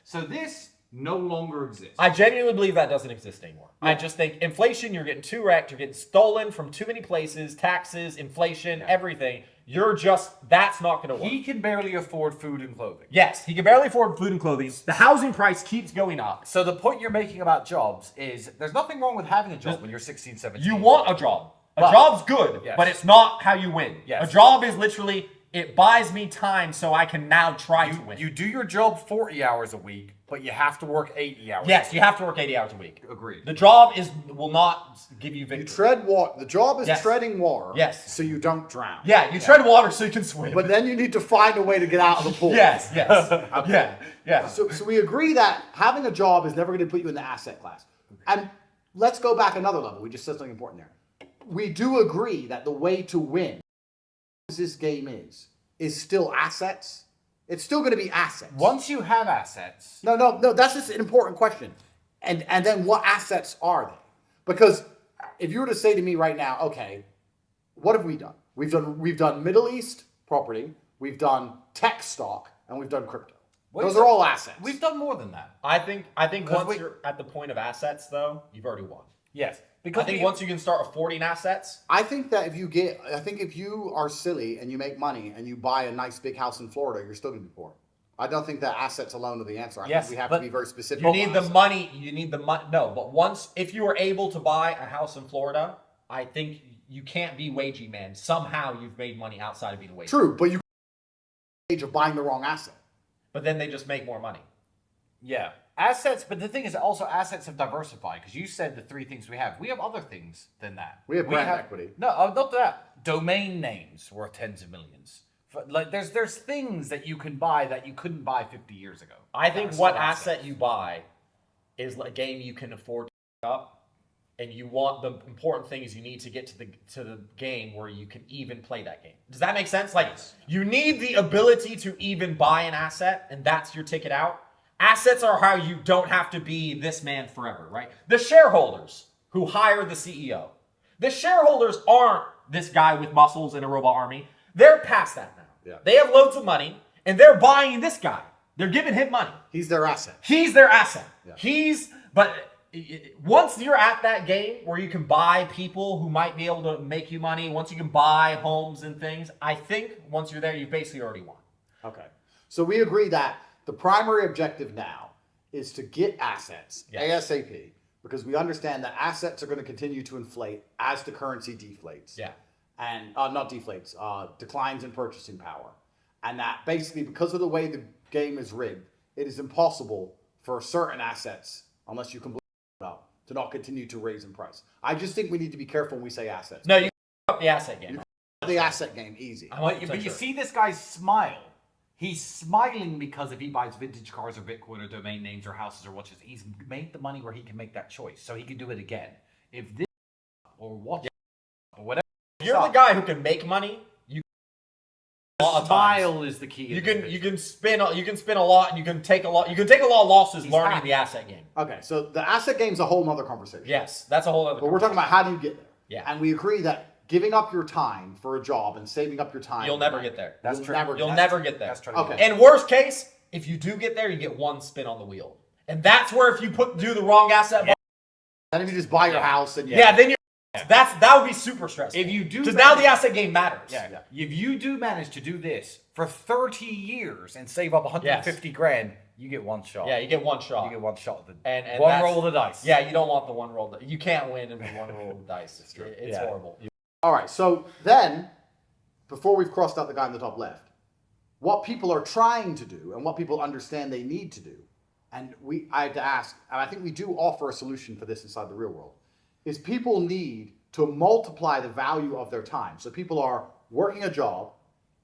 So this no longer exists.
I genuinely believe that doesn't exist anymore. Yeah. I just think inflation, you're getting too wrecked, you're getting stolen from too many places, taxes, inflation, everything. That's not going to work.
He can barely afford food and clothing.
Yes, he can barely afford food and clothing. The housing price keeps going up.
So the point you're making about jobs is there's nothing wrong with having a job when you're 16, 17.
You want a job. A job's good, but it's not how you win.
Yes.
A job is literally, it buys me time so I can now try to win.
You do your job 40 hours a week, but you have to work 80 hours.
Yes, you have to work 80 hours a week.
Agreed.
The job will not give you victory.
You tread water. The job is treading water.
Yes.
So you don't drown.
Yeah, you tread water so you can swim.
But then you need to find a way to get out of the pool.
Yes. Yeah.
So we agree that having a job is never going to put you in the asset class. And let's go back another level. We just said something important there. We do agree that the way to win, as this game is still assets. It's still going to be assets.
Once you have assets.
No. That's just an important question. And then what assets are they? Because if you were to say to me right now, okay, what have we done? We've done Middle East property, we've done tech stock, and we've done crypto. Those are all assets.
We've done more than that.
I think once you're at the point of assets, though, you've already won.
Yes.
Because I think once you can start affording assets.
I think if you are silly and you make money and you buy a nice big house in Florida, you're still going to be poor. I don't think that assets alone are the answer. I think we have to be very specific.
You need the money. No, but if you are able to buy a house in Florida, I think you can't be wagey man. Somehow you've made money outside of being a wagey.
True, but you age of buying the wrong asset.
But then they just make more money.
Yeah. Assets, but the thing is also assets have diversified because you said the three things we have. We have other things than that.
We have brand equity.
No, not that. Domain names worth tens of millions. Like there's things that you can buy that you couldn't buy 50 years ago.
I think what asset you buy is a game you can afford to pick up, and you want the important thing is you need to get to the game where you can even play that game. Does that make sense? Like you need the ability to even buy an asset, and that's your ticket out. Assets are how you don't have to be this man forever, right? The shareholders who hire the CEO. The shareholders aren't this guy with muscles and a robot army. They're past that now.
Yeah.
They have loads of money, and they're buying this guy. They're giving him money.
He's their asset.
He's their asset.
Yeah.
But once you're at that game where you can buy people who might be able to make you money, once you can buy homes and things, I think once you're there, you've basically already won.
Okay. So we agree that the primary objective now is to get assets ASAP, because we understand that assets are going to continue to inflate as the currency deflates.
Yeah.
And not deflates, declines in purchasing power. And that basically, because of the way the game is rigged, it is impossible for certain assets, unless you completely up, to not continue to raise in price. I just think we need to be careful when we say assets.
No, you up the asset game.
The asset game, easy.
But you see this guy's smile. He's smiling because if he buys vintage cars or Bitcoin or domain names or houses or watches, he's made the money where he can make that choice. So he can do it again. If this or what or whatever
you're the guy who can make money, you
Smile is the key.
you can spin a lot, and you can take a lot of losses learning the asset game.
Okay, so the asset game's a whole nother conversation.
Yes, that's a whole other.
But we're talking about how do you get there?
Yeah.
And we agree that giving up your time for a job and saving up your time,
You'll never get there.
That's true.
You'll never get there.
That's true.
Okay.
And worst case, if you do get there, you get one spin on the wheel, and that's where if you do the wrong asset.
And if you just buy your house and
Yeah, then you're. That would be super stressful.
If you do,
because now the asset game matters.
Yeah. If you do manage to do this for 30 years and save up 150 grand, you get one shot.
Yeah, you get one shot.
You get one shot.
And
one roll of the dice.
Yeah, you don't want the one roll. You can't win in one roll of the dice. It's horrible.
All right, so then, before we've crossed out the guy in the top left, what people are trying to do and what people understand they need to do, and I have to ask, and I think we do offer a solution for this inside the real world, is people need to multiply the value of their time. So people are working a job,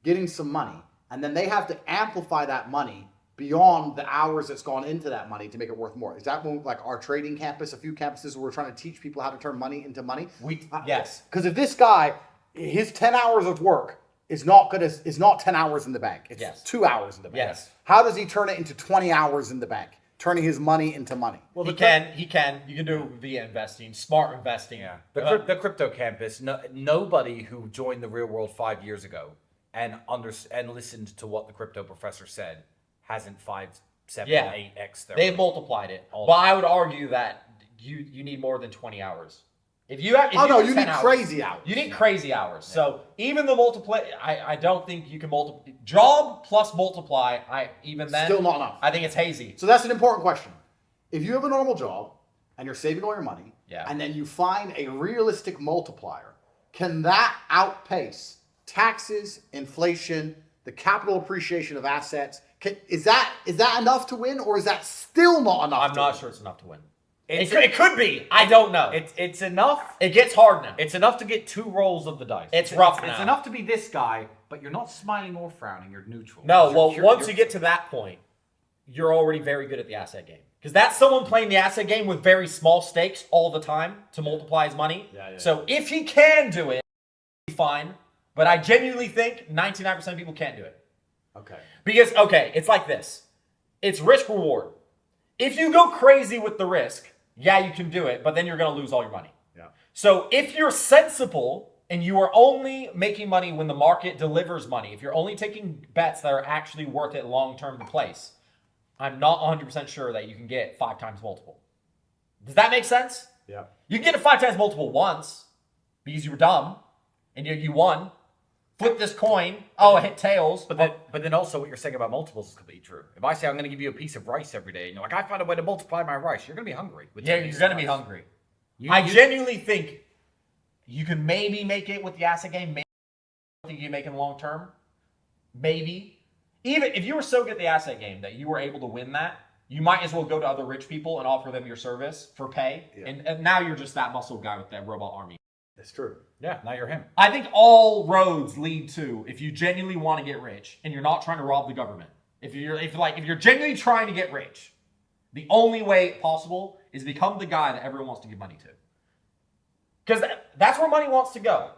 getting some money, and then they have to amplify that money beyond the hours that's gone into that money to make it worth more. Is that like our trading campus, a few campuses where we're trying to teach people how to turn money into money?
Yes.
Because if this guy, his 10 hours of work is not 10 hours in the bank. It's 2 hours in the bank.
Yes.
How does he turn it into 20 hours in the bank? Turning his money into money.
Well, he can. You can do via investing, smart investing.
Yeah. The crypto campus. Nobody who joined the real world 5 years ago and listened to what the crypto professor said hasn't 5, 7, 8x their
They've
money.
multiplied it. But I would argue that you need more than 20 hours. If you have,
you need crazy hours.
You need crazy hours. Yeah. So even the multiply, I don't think you can multiply. Job plus multiply,
Still not enough.
I think it's hazy.
So that's an important question. If you have a normal job and you're saving all your money,
Yeah.
and then you find a realistic multiplier, can that outpace taxes, inflation, the capital appreciation of assets? Is that enough to win, or is that still not enough?
I'm not sure it's enough to win. It could be. I don't know.
It's enough.
It gets hard now.
It's enough to get 2 rolls of the dice.
It's rough now.
It's enough to be this guy, but you're not smiling or frowning. You're neutral.
No, once you get to that point, you're already very good at the asset game. Because that's someone playing the asset game with very small stakes all the time to multiply his money. So if he can do it, he'll be fine. But I genuinely think 99% of people can't do it.
Okay.
Because, it's like this. It's risk-reward. If you go crazy with the risk, yeah, you can do it, but then you're going to lose all your money.
Yeah.
So if you're sensible and you are only making money when the market delivers money, if you're only taking bets that are actually worth it long-term to place, I'm not 100% sure that you can get 5 times multiple. Does that make sense?
Yeah.
You can get a 5 times multiple once because you were dumb and you won. Flip this coin. Oh, it hit tails.
But then also what you're saying about multiples is completely true. If I say I'm going to give you a piece of rice every day, and you're like, I found a way to multiply my rice, you're going to be hungry.
Yeah, you're going to be hungry. I genuinely think you can maybe make it with the asset game. Maybe I don't think you can make it long term. Maybe. Even if you were so good at the asset game that you were able to win that, you might as well go to other rich people and offer them your service for pay. Yeah. And now you're just that muscle guy with that robot army.
That's true.
Yeah, now you're him.
I think all roads lead to, if you genuinely want to get rich and you're not trying to rob the government, if you're genuinely trying to get rich, the only way possible is become the guy that everyone wants to give money to. Because that's where money wants to go.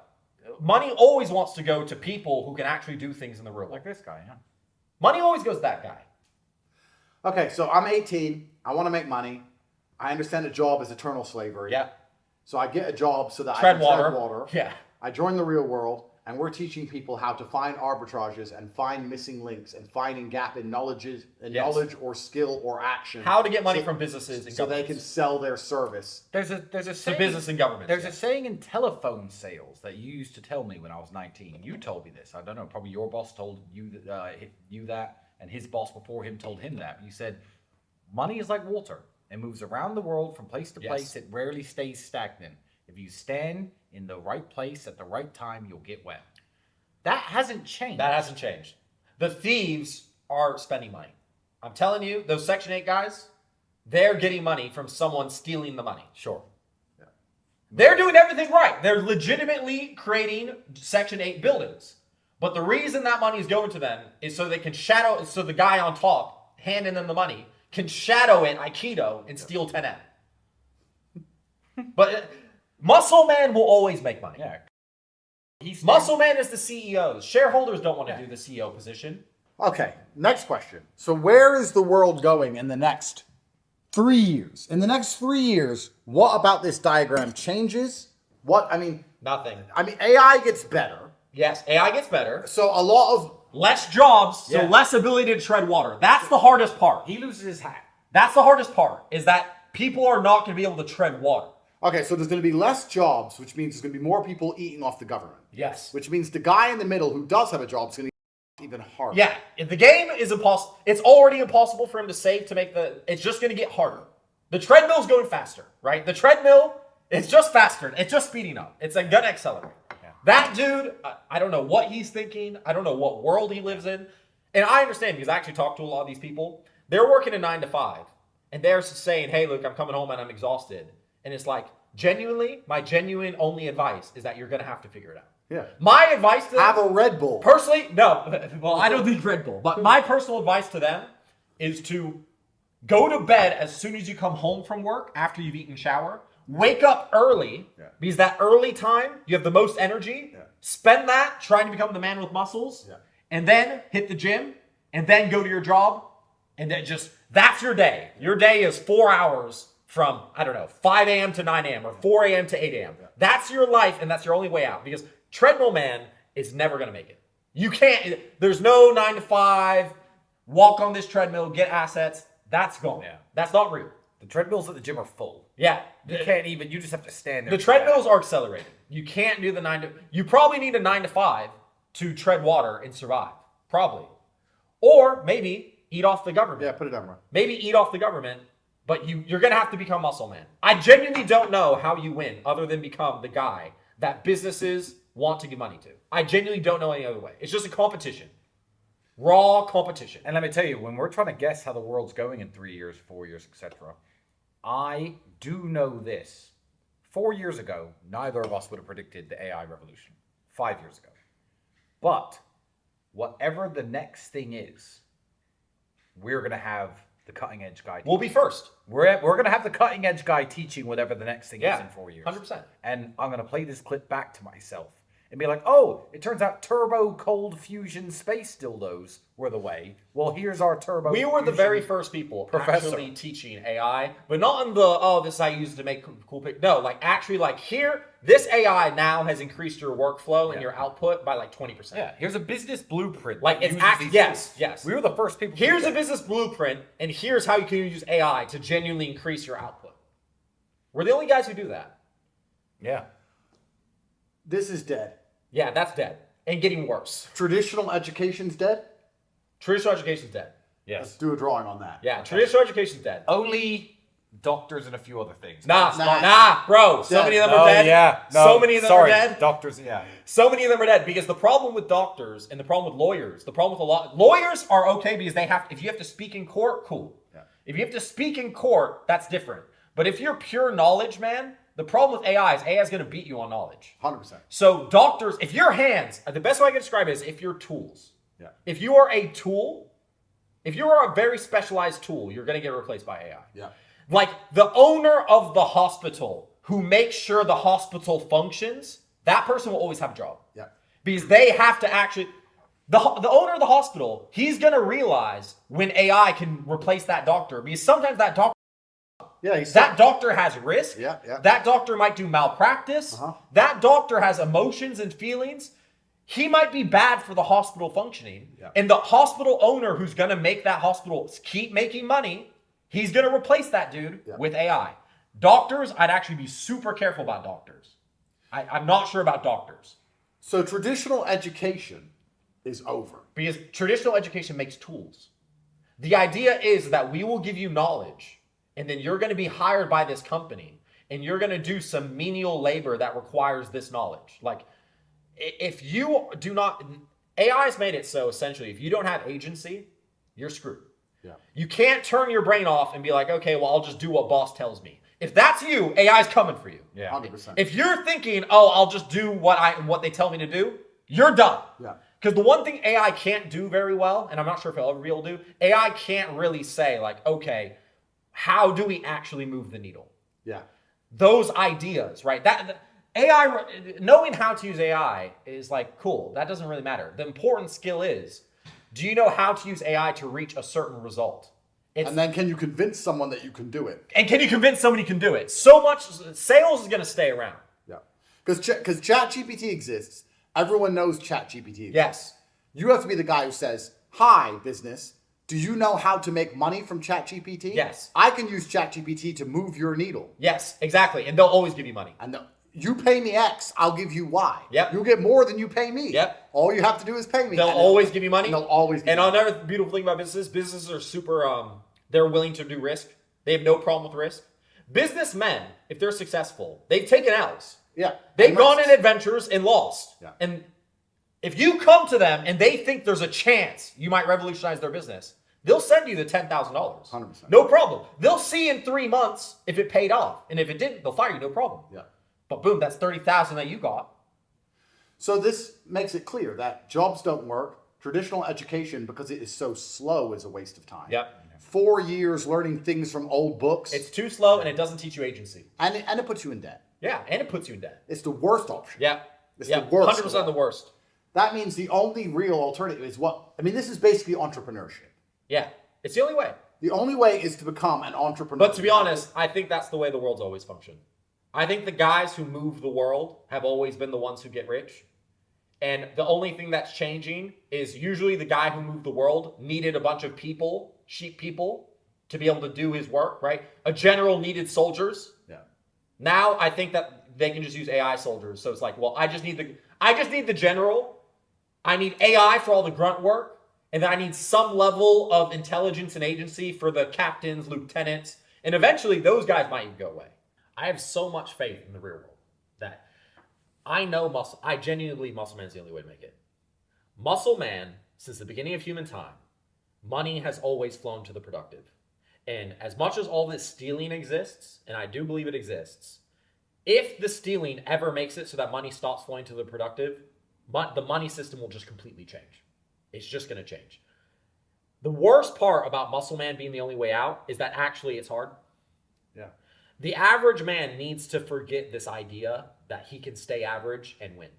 Money always wants to go to people who can actually do things in the real world.
Like this guy, yeah.
Money always goes to that guy.
Okay, so I'm 18. I want to make money. I understand a job is eternal slavery.
Yeah.
So I get a job so that I
tread
can tread water.
Yeah.
I join the real world, and we're teaching people how to find arbitrages and find missing links and finding gap in knowledge or skill or action.
How to get money from businesses and
so they can sell their service.
There's a saying,
business and government.
There's a saying in telephone sales that you used to tell me when I was 19. You told me this. I don't know. Probably your boss told you that, and his boss before him told him that. You said, money is like water. It moves around the world from place to place. It rarely stays stagnant. If you stand in the right place at the right time, you'll get wet. That hasn't changed.
That hasn't changed. The thieves are spending money. I'm telling you, those Section 8 guys, they're getting money from someone stealing the money.
Sure.
Yeah. They're doing everything right. They're legitimately creating Section 8 buildings. But the reason that money is going to them is so they can so the guy on top handing them the money can shadow it Aikido and steal 10M. But muscle man will always make money.
Yeah.
Muscle man is the CEOs. Shareholders don't want to do the CEO position.
Okay, next question. So where is the world going in the next 3 years? In the next 3 years, what about this diagram changes?
Nothing.
AI gets better.
Yes, AI gets better.
So a lot of
Less jobs, so
Yeah.
less ability to tread water. That's the hardest part.
He loses his hat.
That's the hardest part, is that people are not going to be able to tread water.
Okay, so there's going to be less jobs, which means there's going to be more people eating off the government.
Yes.
Which means the guy in the middle who does have a job is going to even harder.
Yeah, if the game is impossible. It's already impossible for him to save to make the. It's just going to get harder. The treadmill's going faster, right? The treadmill, it's just faster. It's just speeding up. It's a gun accelerator. Yeah. That dude, I don't know what he's thinking. I don't know what world he lives in. And I understand because I actually talked to a lot of these people. They're working a 9 to 5. And they're saying, hey, look, I'm coming home and I'm exhausted. And it's like, genuinely, my genuine only advice is that you're going to have to figure it out.
Yeah.
My advice to them,
Have a Red Bull.
personally, no. Well, I don't think Red Bull. But my personal advice to them is to go to bed as soon as you come home from work after you've eaten, shower. Wake up early because that early time, you have the most energy.
Yeah.
Spend that trying to become the man with muscles.
Yeah.
And then hit the gym. And then go to your job. And then that's your day. Your day is 4 hours from, 5 a.m. to 9 a.m. or 4 a.m. to 8 a.m. Yeah. That's your life and that's your only way out. Because treadmill man is never going to make it. You can't, there's no 9 to 5, walk on this treadmill, get assets. That's gone. Yeah. That's not real.
The treadmills at the gym are full.
Yeah.
You can't even, you just have to stand there.
The treadmills are accelerated. You can't do the 9 to, you probably need a 9 to 5 to tread water and survive. Probably. Or maybe eat off the government.
Yeah, put it down, bro.
Maybe eat off the government, but you're going to have to become muscle man. I genuinely don't know how you win other than become the guy that businesses want to give money to. I genuinely don't know any other way. It's just a competition. Raw competition.
And let me tell you, when we're trying to guess how the world's going in 3 years, 4 years, etc., I do know this. 4 years ago, neither of us would have predicted the AI revolution. 5 years ago. But whatever the next thing is, we're going to have the cutting edge guy.
We'll be first.
We're going to have the cutting edge guy teaching whatever the next thing is in 4 years.
100%.
And I'm going to play this clip back to myself and be like, oh, it turns out turbo cold fusion space dildos were the way. Well, here's our turbo.
We were the very first people actually teaching AI, but not in the, this I use to make cool pictures. No, here, this AI now has increased your workflow and your output by 20%.
Yeah, here's a business blueprint.
Yes.
We were the first people.
Here's a business blueprint, and here's how you can use AI to genuinely increase your output. We're the only guys who do that.
Yeah.
This is dead.
Yeah, that's dead. And getting worse.
Traditional education's dead?
Traditional education's dead.
Yes.
Let's do a drawing on that.
Yeah, traditional education's dead.
Only doctors and a few other things.
Nah, bro. So many of them are dead.
Yeah.
So many of them are dead.
Doctors, yeah.
So many of them are dead because the problem with doctors and the problem with lawyers, lawyers are okay because if you have to speak in court, cool. Yeah. If you have to speak in court, that's different. But if you're pure knowledge, man, the problem with AI is going to beat you on knowledge.
100%.
So doctors, if your hands, the best way I can describe it is if you're tools.
Yeah.
If you are a tool, if you are a very specialized tool, you're going to get replaced by AI.
Yeah.
Like the owner of the hospital who makes sure the hospital functions, that person will always have a job.
Yeah.
Because they have to actually, the owner of the hospital, he's going to realize when AI can replace that doctor because sometimes that doctor, that doctor has risk.
Yeah.
That doctor might do malpractice. That doctor has emotions and feelings. He might be bad for the hospital functioning. Yeah. And the hospital owner who's going to make that hospital keep making money, he's going to replace that dude with AI. Doctors, I'd actually be super careful about doctors. I'm not sure about doctors.
So traditional education is over.
Because traditional education makes tools. The idea is that we will give you knowledge, and then you're going to be hired by this company, and you're going to do some menial labor that requires this knowledge. Like, if you do not, AI has made it so essentially, if you don't have agency, you're screwed. Yeah. You can't turn your brain off and be like, okay, well, I'll just do what boss tells me. If that's you, AI's coming for you.
Yeah. 100%.
If you're thinking, I'll just do what they tell me to do, you're done. Yeah. Because the one thing AI can't do very well, and I'm not sure if it'll ever be able to do, AI can't really say okay, how do we actually move the needle?
Yeah.
Those ideas, right? knowing how to use AI is like cool. That doesn't really matter. The important skill is, do you know how to use AI to reach a certain result?
And then can you convince someone that you can do it?
And can you convince somebody can do it? So much sales is going to stay around.
Yeah. Because ChatGPT exists. Everyone knows ChatGPT exists.
Yes.
You have to be the guy who says, "Hi, business. Do you know how to make money from ChatGPT?"
Yes.
I can use ChatGPT to move your needle.
Yes, exactly. And they'll always give you money.
And you pay me X, I'll give you Y.
Yep.
You'll get more than you pay me.
Yep.
All you have to do is pay me.
They'll always give you money.
And they'll always give you money.
And another beautiful thing about businesses are super, they're willing to do risk. They have no problem with risk. Businessmen, if they're successful, they've taken L's.
Yeah.
They've gone in adventures and lost.
Yeah.
And if you come to them and they think there's a chance you might revolutionize their business, they'll send you the $10,000.
100%.
No problem. They'll see in 3 months if it paid off. And if it didn't, they'll fire you, no problem.
Yeah.
But boom, that's $30,000 that you got.
So this makes it clear that jobs don't work. Traditional education, because it is so slow, is a waste of time.
Yep.
4 years learning things from old books.
It's too slow and it doesn't teach you agency.
And it puts you in debt.
Yeah, and it puts you in debt.
It's the worst option.
Yeah.
It's
yeah,
the worst.
100% the worst.
That means the only real alternative is this is basically entrepreneurship.
Yeah, it's the only way.
The only way is to become an entrepreneur.
But to be honest, I think that's the way the world's always functioned. I think the guys who move the world have always been the ones who get rich. And the only thing that's changing is usually the guy who moved the world needed a bunch of people, sheep people, to be able to do his work, right? A general needed soldiers.
Yeah.
Now I think that they can just use AI soldiers. So it's like, well, I just need the general. I need AI for all the grunt work. And then I need some level of intelligence and agency for the captains, lieutenants. And eventually those guys might even go away. I have so much faith in the real world that I genuinely believe muscle man is the only way to make it. Muscle man, since the beginning of human time, money has always flown to the productive. And as much as all this stealing exists, and I do believe it exists, if the stealing ever makes it so that money stops flowing to the productive, the money system will just completely change. It's just going to change. The worst part about muscle man being the only way out is that actually it's hard.
Yeah.
The average man needs to forget this idea that he can stay average and win.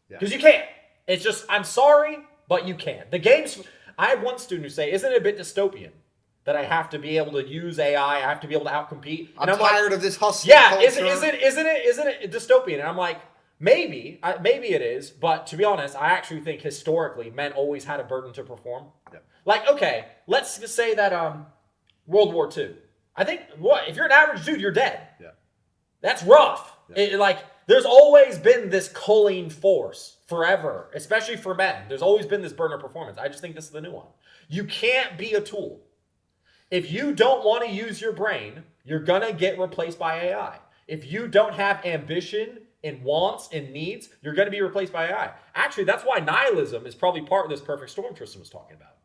Because you can't. It's just, I'm sorry, but you can't. The game's, I had one student who say, isn't it a bit dystopian that I have to be able to use AI, I have to be able to outcompete? And
I'm tired of this hustle
yeah,
culture.
isn't it dystopian? And I'm like, maybe it is, but to be honest, I actually think historically men always had a burden to perform.
Yeah.
Like, okay, let's just say that World War II. I think, if you're an average dude, you're dead.
Yeah.
That's rough.
Yeah.
There's always been this culling force forever, especially for men. There's always been this burner performance. I just think this is the new one. You can't be a tool. If you don't want to use your brain, you're going to get replaced by AI. If you don't have ambition and wants and needs, you're going to be replaced by AI. Actually, that's why nihilism is probably part of this perfect storm Tristan was talking about.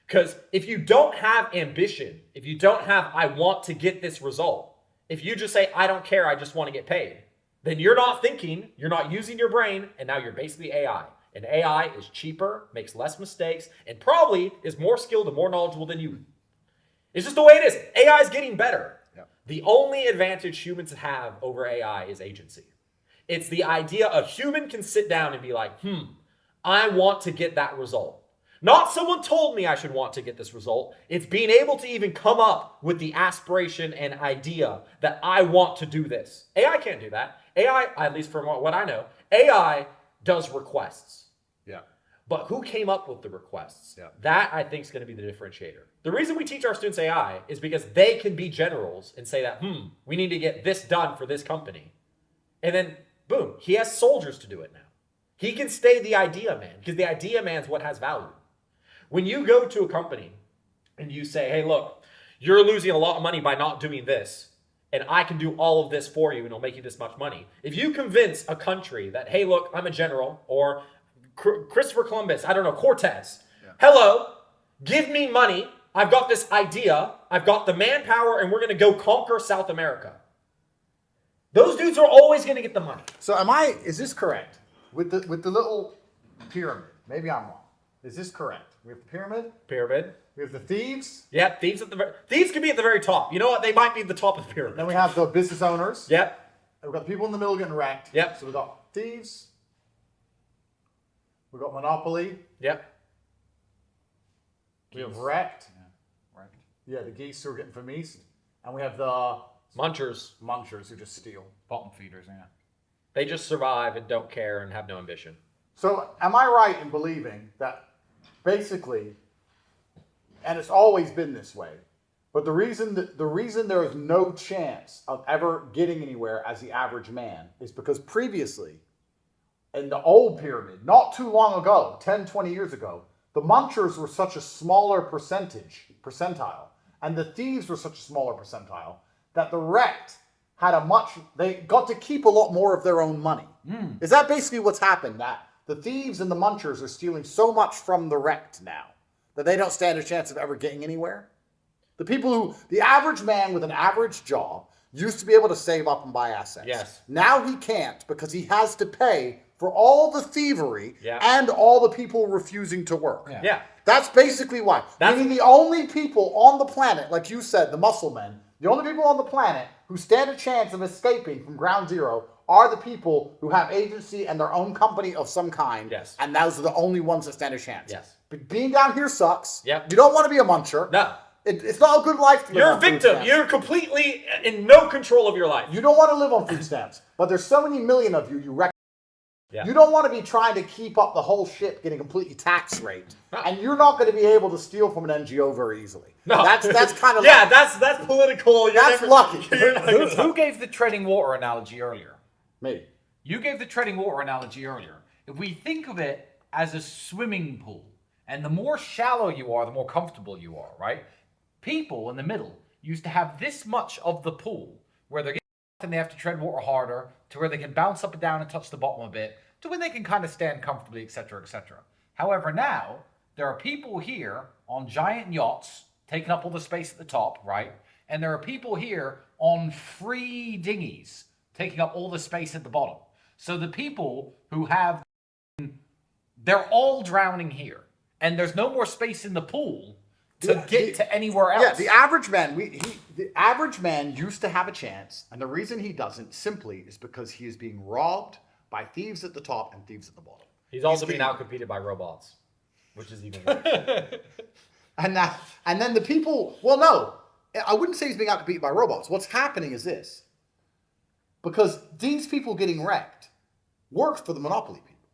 Because if you don't have ambition, if you don't have, I want to get this result, if you just say, I don't care, I just want to get paid, then you're not thinking, you're not using your brain, and now you're basically AI. And AI is cheaper, makes less mistakes, and probably is more skilled and more knowledgeable than you. It's just the way it is. AI is getting better.
Yeah.
The only advantage humans have over AI is agency. It's the idea a human can sit down and be like, I want to get that result. Not someone told me I should want to get this result. It's being able to even come up with the aspiration and idea that I want to do this. AI can't do that. AI, at least from what I know, AI does requests.
Yeah.
But who came up with the requests?
Yeah.
That, I think, is going to be the differentiator. The reason we teach our students AI is because they can be generals and say that, we need to get this done for this company. And then, boom, he has soldiers to do it now. He can stay the idea man because the idea man is what has value. When you go to a company and you say, hey, look, you're losing a lot of money by not doing this, and I can do all of this for you, and it'll make you this much money. If you convince a country that, hey, look, I'm a general, or Christopher Columbus, I don't know, Cortez, hello, give me money, I've got this idea, I've got the manpower, and we're going to go conquer South America. Those dudes are always going to get the money.
So is this correct? With the little pyramid, maybe I'm wrong. Is this correct? We have the pyramid. We have the thieves.
Yep, thieves can be at the very top. You know what? They might be at the top of the pyramid.
Then we have the business owners.
Yep.
we've got the people in the middle getting wrecked.
Yep.
So we've got thieves. We've got monopoly.
Yep.
We have wrecked.
Yeah. Right.
Yeah, the geese who are getting from east. And we have the
Munchers.
who just steal.
Bottom feeders, yeah.
They just survive and don't care and have no ambition.
So am I right in believing that basically, and it's always been this way, but the reason there is no chance of ever getting anywhere as the average man is because previously, in the old pyramid, not too long ago, 10, 20 years ago, the munchers were such a smaller percentile, and the thieves were such a smaller percentile, that the wrecked they got to keep a lot more of their own money. Is that basically what's happened? That the thieves and the munchers are stealing so much from the wrecked now that they don't stand a chance of ever getting anywhere? The average man with an average job used to be able to save up and buy assets.
Yes.
Now he can't because he has to pay for all the thievery and all the people refusing to work.
Yeah.
That's basically why. Meaning the only people on the planet, like you said, the muscle men, the only people on the planet who stand a chance of escaping from ground zero are the people who have agency and their own company of some kind.
Yes.
And those are the only ones that stand a chance.
Yes.
But being down here sucks.
Yep.
You don't want to be a muncher.
No.
It's not a good life to live
You're a
on food
victim.
stamps.
You're completely in no control of your life.
You don't want to live on food stamps. But there's so many million of you wreck.
Yeah.
You don't want to be trying to keep up the whole ship getting completely tax rate. And you're not going to be able to steal from an NGO very easily.
No.
That's kind of
yeah, that's political.
That's lucky.
Who gave the treading water analogy earlier?
Me.
You gave the treading water analogy earlier. If we think of it as a swimming pool, and the more shallow you are, the more comfortable you are, right? People in the middle used to have this much of the pool where they're getting and they have to tread water harder to where they can bounce up and down and touch the bottom a bit to when they can kind of stand comfortably, etc., etc. However, now there are people here on giant yachts taking up all the space at the top, right? And there are people here on free dinghies taking up all the space at the bottom. So the people who have, they're all drowning here. And there's no more space in the pool to get to anywhere else.
Yeah, the average man, the average man used to have a chance, and the reason he doesn't simply is because he is being robbed by thieves at the top and thieves at the bottom.
He's also being outcompeted by robots, which is even worse.
And then the people, well, no, I wouldn't say he's being outcompeted by robots. What's happening is this. Because these people getting wrecked work for the monopoly people.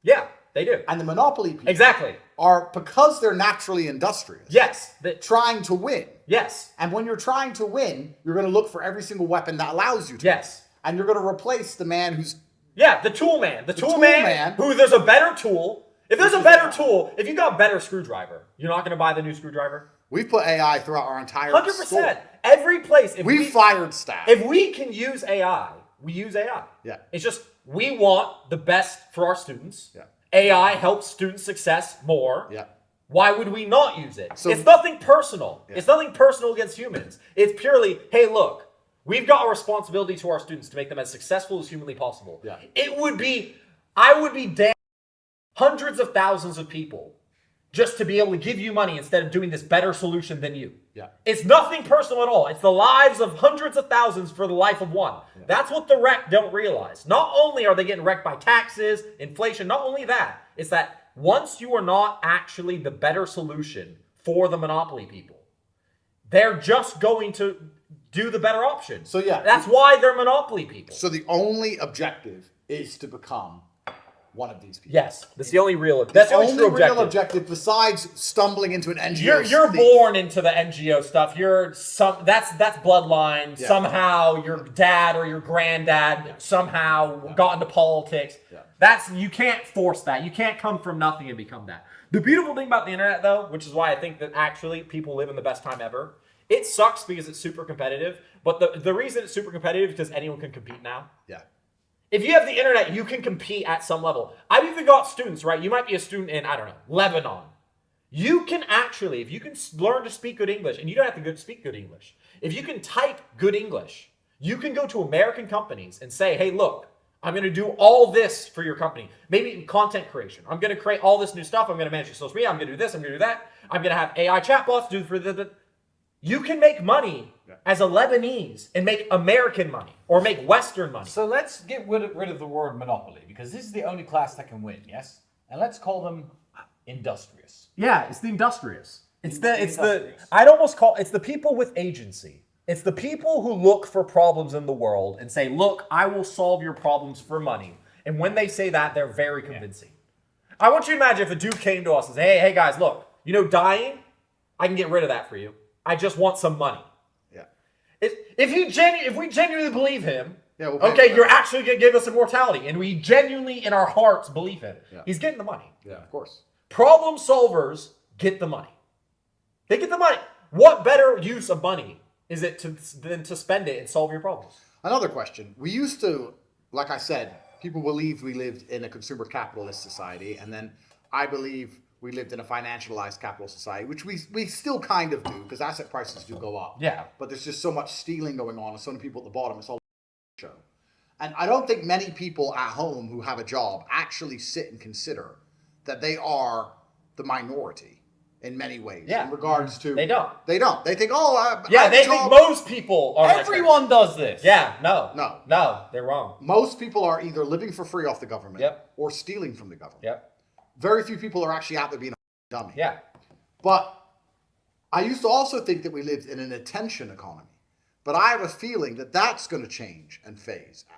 Yeah, they do.
And the monopoly people
Exactly.
are, because they're naturally industrious,
Yes.
trying to win.
Yes.
And when you're trying to win, you're going to look for every single weapon that allows you to.
Yes.
Win. And you're going to replace the man who's...
Yeah, the tool man. The tool
tool
man,
man.
who there's a better tool. If there's a better tool, if you got a better screwdriver, you're not going to buy the new screwdriver?
We've put AI throughout our entire
100%.
store.
Every place.
We've fired staff.
If we can use AI, we use AI.
Yeah.
It's just we want the best for our students.
Yeah.
AI helps student success more.
Yeah.
Why would we not use it?
So-
it's nothing personal.
Yeah.
It's nothing personal against humans. It's purely, hey, look, we've got a responsibility to our students to make them as successful as humanly possible.
Yeah.
I would be damned hundreds of thousands of people just to be able to give you money instead of doing this better solution than you.
Yeah.
It's nothing personal at all. It's the lives of hundreds of thousands for the life of one. Yeah. That's what the wrecked don't realize. Not only are they getting wrecked by taxes, inflation, not only that, it's that once you are not actually the better solution for the monopoly people, they're just going to do the better option.
So yeah.
That's why they're monopoly people.
So the only objective is to become one of these people.
Yes. That's the only real That's the only true objective.
Real objective besides stumbling into an NGO.
You're born into the NGO stuff. That's bloodline.
Yeah.
Somehow your dad or your granddad somehow got into politics. Yeah. You can't force that. You can't come from nothing and become that. The beautiful thing about the internet, though, which is why I think that actually people live in the best time ever, it sucks because it's super competitive. But the reason it's super competitive is because anyone can compete now.
Yeah.
If you have the internet, you can compete at some level. I've even got students, right? You might be a student in, I don't know, Lebanon. You can actually, if you can learn to speak good English, and you don't have to speak good English. If you can type good English, you can go to American companies and say, hey, look, I'm going to do all this for your company. Maybe in content creation. I'm going to create all this new stuff. I'm going to manage your social media. I'm going to do this. I'm going to do that. I'm going to have AI chatbots do for the. You can make money as a Lebanese and make American money or make Western money.
So let's get rid of the word monopoly, because this is the only class that can win, yes? And let's call them industrious.
Yeah, it's the industrious.
Industrious.
I'd almost call it's the people with agency. It's the people who look for problems in the world and say, look, I will solve your problems for money. And when they say that, they're very convincing. I want you to imagine if a dude came to us and said, hey guys, look, dying, I can get rid of that for you. I just want some money.
Yeah.
If we genuinely believe him,
Yeah, we'll
okay, you're actually going to give us immortality, and we genuinely in our hearts believe him, he's getting the money.
Yeah, of course.
Problem solvers get the money. They get the money. What better use of money is it than to spend it and solve your problems?
Another question. We used to, like I said, people believed we lived in a consumer capitalist society, and then I believe we lived in a financialized capital society, which we still kind of do, because asset prices do go up.
Yeah.
But there's just so much stealing going on, and so many people at the bottom. It's all a show. And I don't think many people at home who have a job actually sit and consider that they are the minority in many ways.
Yeah.
In regards to...
They don't.
They don't. They think, oh, I
Yeah,
have a
they
job.
think most people are
Everyone does this.
Yeah, no.
No.
They're wrong.
Most people are either living for free off the government or stealing from the government.
Yep.
Very few people are actually out there being a dummy.
Yeah.
But I used to also think that we lived in an attention economy. But I have a feeling that that's going to change and phase out.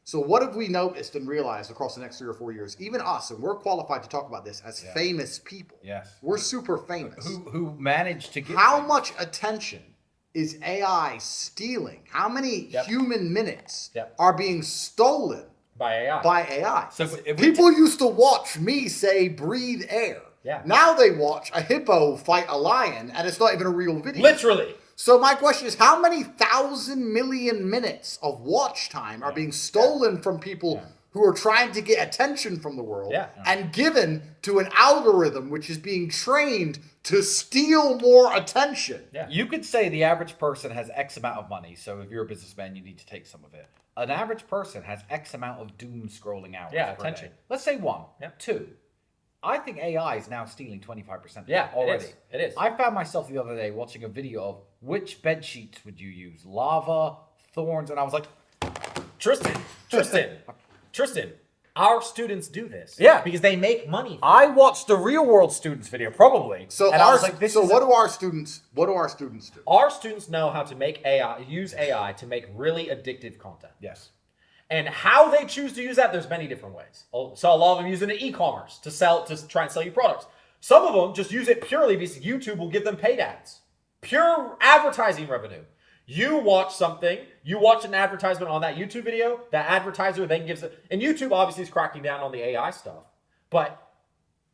So what have we noticed and realized across the next 3 or 4 years? Even us, and we're qualified to talk about this as famous people.
Yes.
We're super famous.
Who managed to get...
How much attention is AI stealing? How many human minutes are being stolen
By AI.
by AI?
So if we
People used to watch me say breathe air.
Yeah.
Now they watch a hippo fight a lion, and it's not even a real video.
Literally.
So my question is, how many 1,000 million minutes of watch time are being stolen from people who are trying to get attention from the world and given to an algorithm which is being trained to steal more attention?
Yeah.
You could say the average person has X amount of money, so if you're a businessman, you need to take some of it. An average person has X amount of doom scrolling hours.
Yeah,
per
attention.
day. Let's say 1.
Yeah.
2. I think AI is now stealing 25%
Yeah,
already.
It is.
I found myself the other day watching a video of which bed sheets would you use? Lava, thorns, and I was like,
Tristan, our students do this.
Yeah.
Because they make money.
I watched the real world students video, probably.
So
and I was like, this is
what do our students do?
Our students know how to use AI to make really addictive content.
Yes.
And how they choose to use that, there's many different ways. So a lot of them use it in e-commerce to try and sell you products. Some of them just use it purely because YouTube will give them paid ads. Pure advertising revenue. You watch something, you watch an advertisement on that YouTube video, that advertiser then gives it, and YouTube obviously is cracking down on the AI stuff. But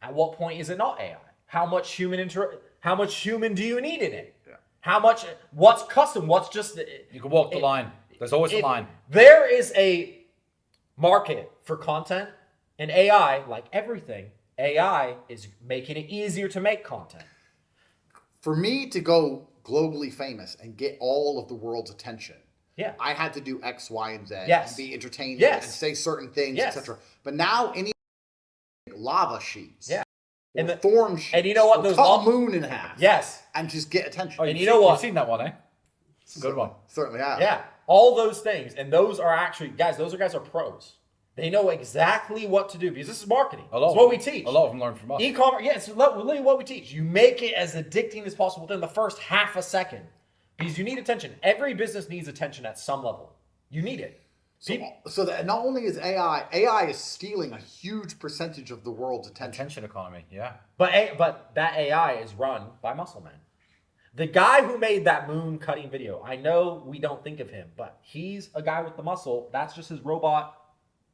at what point is it not AI? How much human do you need in it? Yeah. What's custom? What's just...
You can walk the line. There's always a line.
There is a market for content, and AI, like everything, AI is making it easier to make content.
For me to go globally famous and get all of the world's attention, I had to do X, Y, and Z and be entertaining and say certain things, etc. But now any lava sheets, or thorn sheets,
and you know what?
Those cut a moon in half,
and
just get attention.
Oh, and you know what?
You've seen that one, eh? Good one.
Certainly have.
Yeah, all those things, and those are actually those guys are pros. They know exactly what to do because this is marketing. It's what we teach.
A lot of them learn from us.
E-commerce, it's literally what we teach. You make it as addicting as possible within the first half a second because you need attention. Every business needs attention at some level. You need it.
So that not only is AI is stealing a huge percentage of the world's attention.
Attention economy, yeah.
But that AI is run by muscle men. The guy who made that moon cutting video, I know we don't think of him, but he's a guy with the muscle. That's just his robot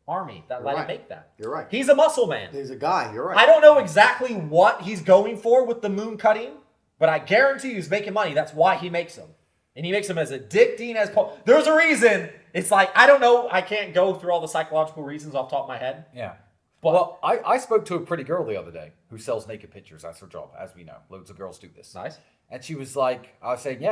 army that let him make that.
You're right.
He's a muscle man.
He's a guy. You're right.
I don't know exactly what he's going for with the moon cutting, but I guarantee you he's making money. That's why he makes them. And he makes them as addicting as possible. There's a reason. It's like, I don't know. I can't go through all the psychological reasons off the top of my head.
Yeah. Well, I spoke to a pretty girl the other day who sells naked pictures. That's her job, as we know. Loads of girls do this.
Nice.
And she was like, I was saying,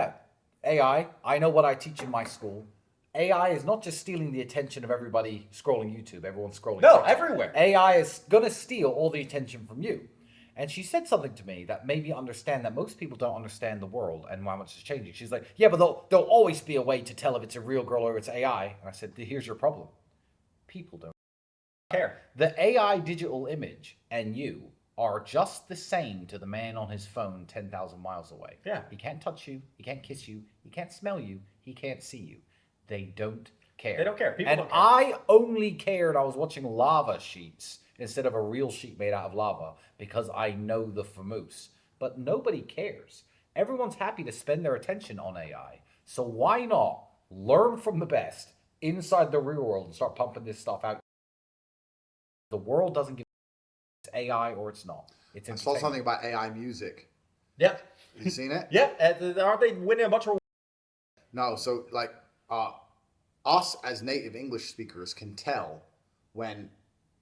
AI, I know what I teach in my school. AI is not just stealing the attention of everybody scrolling YouTube. Everyone's scrolling.
No,
TikTok.
everywhere.
AI is going to steal all the attention from you. And she said something to me that made me understand that most people don't understand the world and how much it's changing. She's like, yeah, but there'll always be a way to tell if it's a real girl or it's AI. And I said, here's your problem. People don't
Care.
The AI digital image and you are just the same to the man on his phone 10,000 miles away.
Yeah.
He can't touch you. He can't kiss you. He can't smell you. He can't see you. They don't care.
They don't care. People
and
don't care.
I only cared I was watching lava sheets instead of a real sheet made out of lava because I know the famous. But nobody cares. Everyone's happy to spend their attention on AI. So why not learn from the best inside the real world and start pumping this stuff out? The world doesn't give it's AI or it's not. It's
I saw something about AI music.
Yep.
You seen it?
Yeah. Aren't they winning a bunch of?
No. So like, us as native English speakers can tell when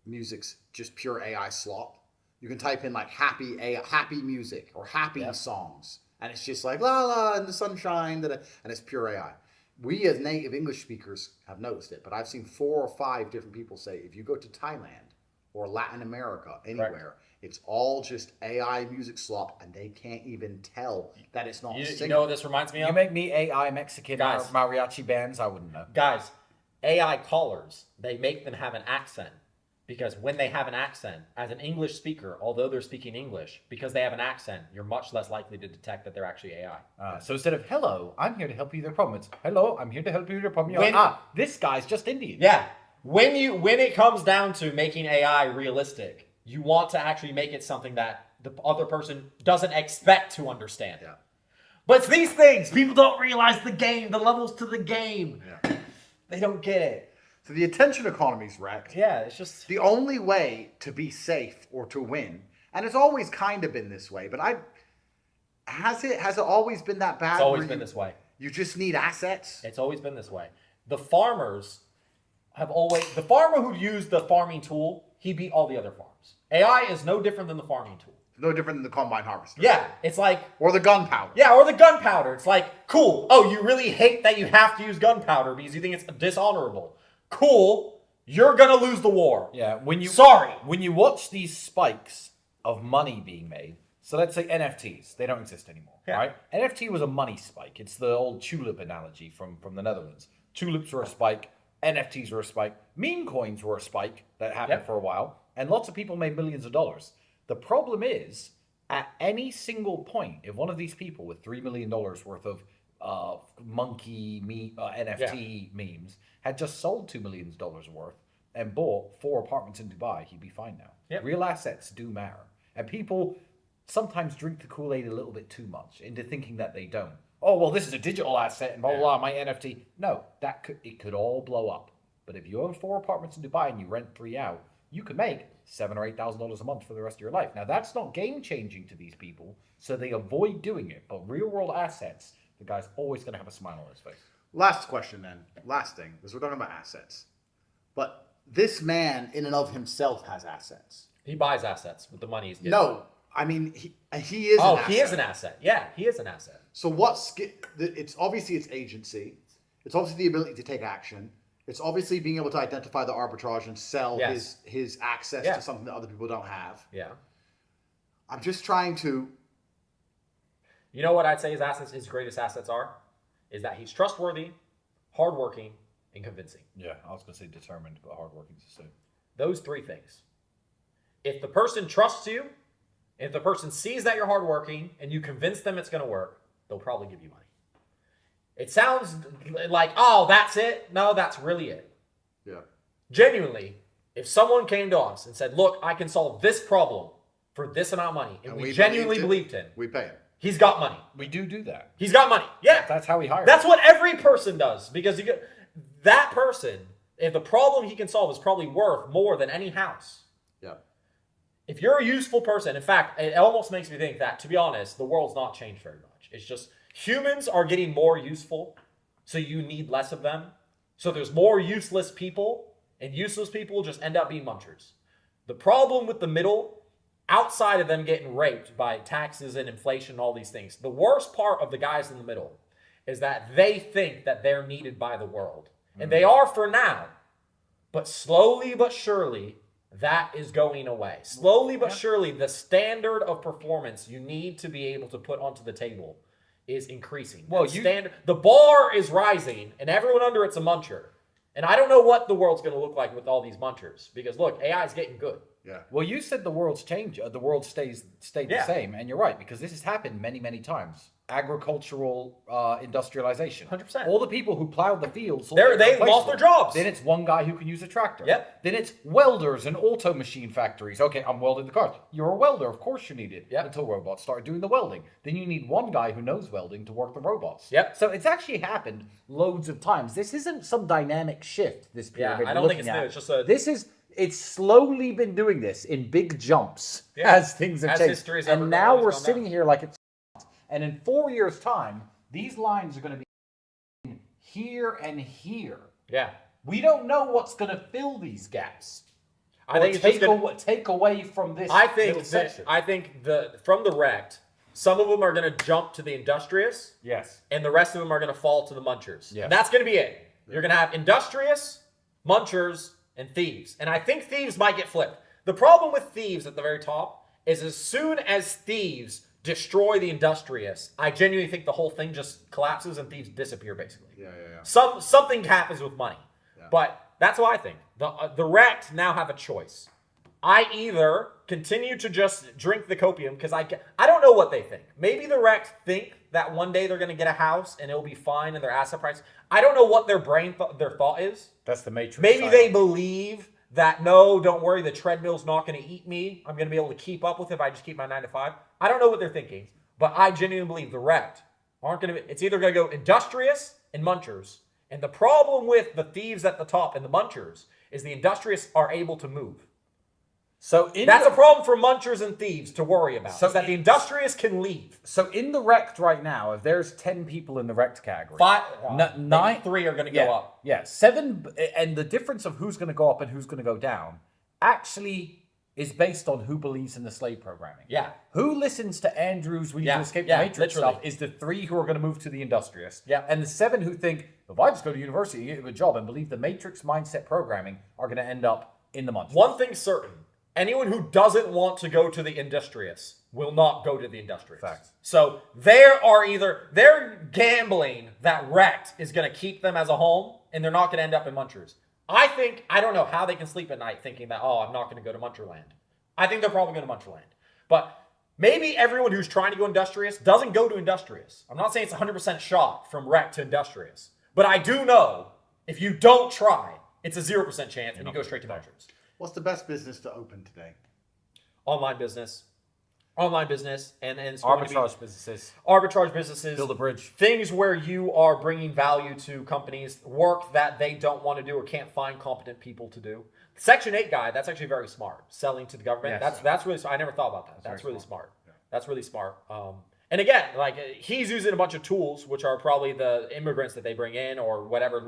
music's just pure AI slop. You can type in like happy music or happy songs, and it's just like la la in the sunshine, and it's pure AI. We as native English speakers have noticed it, but I've seen 4 or 5 different people say if you go to Thailand or Latin America, anywhere, it's all just AI music slop, and they can't even tell that it's not singing.
You know what this reminds me of?
You make me AI Mexican
Guys.
mariachi bands, I wouldn't know.
Guys, AI callers, they make them have an accent. Because when they have an accent, as an English speaker, although they're speaking English, because they have an accent, you're much less likely to detect that they're actually AI.
So instead of hello, I'm here to help you with your problem, it's hello, I'm here to help you with your problem. You're
When-
like, this guy's just Indian.
Yeah. When it comes down to making AI realistic, you want to actually make it something that the other person doesn't expect to understand.
Yeah.
But it's these things. People don't realize the game, the levels to the game.
Yeah.
They don't get it.
So the attention economy's wrecked.
Yeah, it's just...
The only way to be safe or to win, and it's always kind of been this way, but has it always been that bad?
It's always been this way.
You just need assets?
It's always been this way. The farmers the farmer who used the farming tool, he beat all the other farms. AI is no different than the farming tool.
No different than the combine harvester.
Yeah, it's like...
Or the gunpowder.
Yeah, or the gunpowder. It's like, cool. Oh, you really hate that you have to use gunpowder because you think it's dishonorable. Cool. You're going to lose the war.
Yeah, when you watch these spikes of money being made, so let's say NFTs, they don't exist anymore, right? NFT was a money spike. It's the old tulip analogy from the Netherlands. Tulips were a spike, NFTs were a spike, meme coins were a spike that happened for a while, and lots of people made millions of dollars. The problem is, at any single point, if one of these people with $3 million worth of NFT memes had just sold $2 million worth and bought 4 apartments in Dubai, he'd be fine now.
Yep.
Real assets do matter. And people sometimes drink the Kool-Aid a little bit too much into thinking that they don't. Oh, well, this is a digital asset and blah, blah, blah, my NFT. No, it could all blow up. But if you own 4 apartments in Dubai and you rent 3 out, you could make $7,000 or $8,000 a month for the rest of your life. Now, that's not game-changing to these people, so they avoid doing it. But real-world assets, the guy's always going to have a smile on his face.
Last question then. Last thing, because we're talking about assets. But this man in and of himself has assets.
He buys assets with the money he's getting.
No, I mean, he is an asset.
He is an asset. Yeah, he is an asset.
So it's obviously its agency. It's obviously the ability to take action. It's obviously being able to identify the arbitrage and sell his access to something that other people don't have.
Yeah.
I'm just trying to...
You know what I'd say his greatest assets are? Is that he's trustworthy, hardworking, and convincing.
Yeah, I was going to say determined, but hardworking is the same.
Those 3 things. If the person trusts you, if the person sees that you're hardworking, and you convince them it's going to work, they'll probably give you money. It sounds like, oh, that's it. No, that's really it.
Yeah.
Genuinely, if someone came to us and said, look, I can solve this problem for this amount of money, and we genuinely believed him,
we pay him.
He's got money.
We do that.
He's got money. Yeah.
That's how we hire.
That's what every person does. Because that person, if the problem he can solve is probably worth more than any house.
Yeah.
If you're a useful person, in fact, it almost makes me think that, to be honest, the world's not changed very much. It's just humans are getting more useful, so you need less of them. So there's more useless people, and useless people just end up being munchers. The problem with the middle, outside of them getting raped by taxes and inflation and all these things, the worst part of the guys in the middle is that they think that they're needed by the world. And they are for now. But slowly but surely, that is going away. Slowly but surely, the standard of performance you need to be able to put onto the table is increasing.
Well,
the bar is rising, and everyone under it's a muncher. And I don't know what the world's going to look like with all these munchers, because look, AI is getting good.
Yeah.
Well, you said the world's changed. The world stayed the same, and you're right, because this has happened many, many times. Agricultural industrialization.
100%.
All the people who plowed the fields,
They lost their jobs.
Then it's one guy who can use a tractor.
Yep.
Then it's welders and auto machine factories. Okay, I'm welding the cars. You're a welder, of course you need it.
Yep.
Until robots started doing the welding. Then you need one guy who knows welding to work the robots.
Yep.
So it's actually happened loads of times. This isn't some dynamic shift. This pyramid.
I don't think it's new. It's just
It's slowly been doing this in big jumps as things have
As
changed.
history's ever
And now
always
we're
gone
sitting
down.
here like it's. And in 4 years' time, these lines are going to be here and here.
Yeah.
We don't know what's going to fill these gaps.
I think it's just gonna,
take away from this.
I think
little section.
from the wrecked, some of them are going to jump to the industrious,
Yes.
and the rest of them are going to fall to the munchers.
Yeah.
And that's going to be it. You're going to have industrious, munchers, and thieves. And I think thieves might get flipped. The problem with thieves at the very top is as soon as thieves destroy the industrious, I genuinely think the whole thing just collapses and thieves disappear, basically.
Yeah.
Something happens with money.
Yeah.
But that's what I think. The wrecked now have a choice. I either continue to just drink the copium, because I don't know what they think. Maybe the wrecked think that one day they're going to get a house and it'll be fine and their asset price. I don't know what their their thought is.
That's the Matrix.
Maybe
style.
they believe that, no, don't worry, the treadmill's not going to eat me. I'm going to be able to keep up with it if I just keep my 9 to 5. I don't know what they're thinking, but I genuinely believe the wrecked aren't going to be, it's either going to go industrious and munchers. And the problem with the thieves at the top and the munchers is the industrious are able to move.
So
That's a problem for munchers and thieves to worry about.
So
is that the industrious can leave.
So in the wrecked right now, if there's 10 people in the wrecked category,
Maybe 3 are going to go up.
Yeah, 7, and the difference of who's going to go up and who's going to go down actually is based on who believes in the slave programming.
Yeah.
Who listens to Andrew's We Need to Escape the Matrix
literally.
stuff is the 3 who are going to move to the industrious.
Yeah.
And the 7 who think, if I just go to university and get a good job and believe the Matrix mindset programming are going to end up in the munchers.
One thing's certain. Anyone who doesn't want to go to the industrious will not go to the industrious.
Facts.
So they're gambling that wrecked is going to keep them as a home, and they're not going to end up in munchers. I don't know how they can sleep at night thinking that, oh, I'm not going to go to muncherland. I think they're probably going to muncherland. But maybe everyone who's trying to go industrious doesn't go to industrious. I'm not saying it's 100% shot from wrecked to industrious. But I do know if you don't try, it's a 0% chance and you go straight to munchers.
What's the best business to open today?
Online business, and it's going to be
arbitrage businesses,
build
a bridge.
things where you are bringing value to companies, work that they don't want to do or can't find competent people to do. Section 8 guy, that's actually very smart. Selling to the government,
Yes.
that's really. I never thought about that. That's really smart.
Yeah.
That's really smart. And again, like he's using a bunch of tools, which are probably the immigrants that they bring in or whatever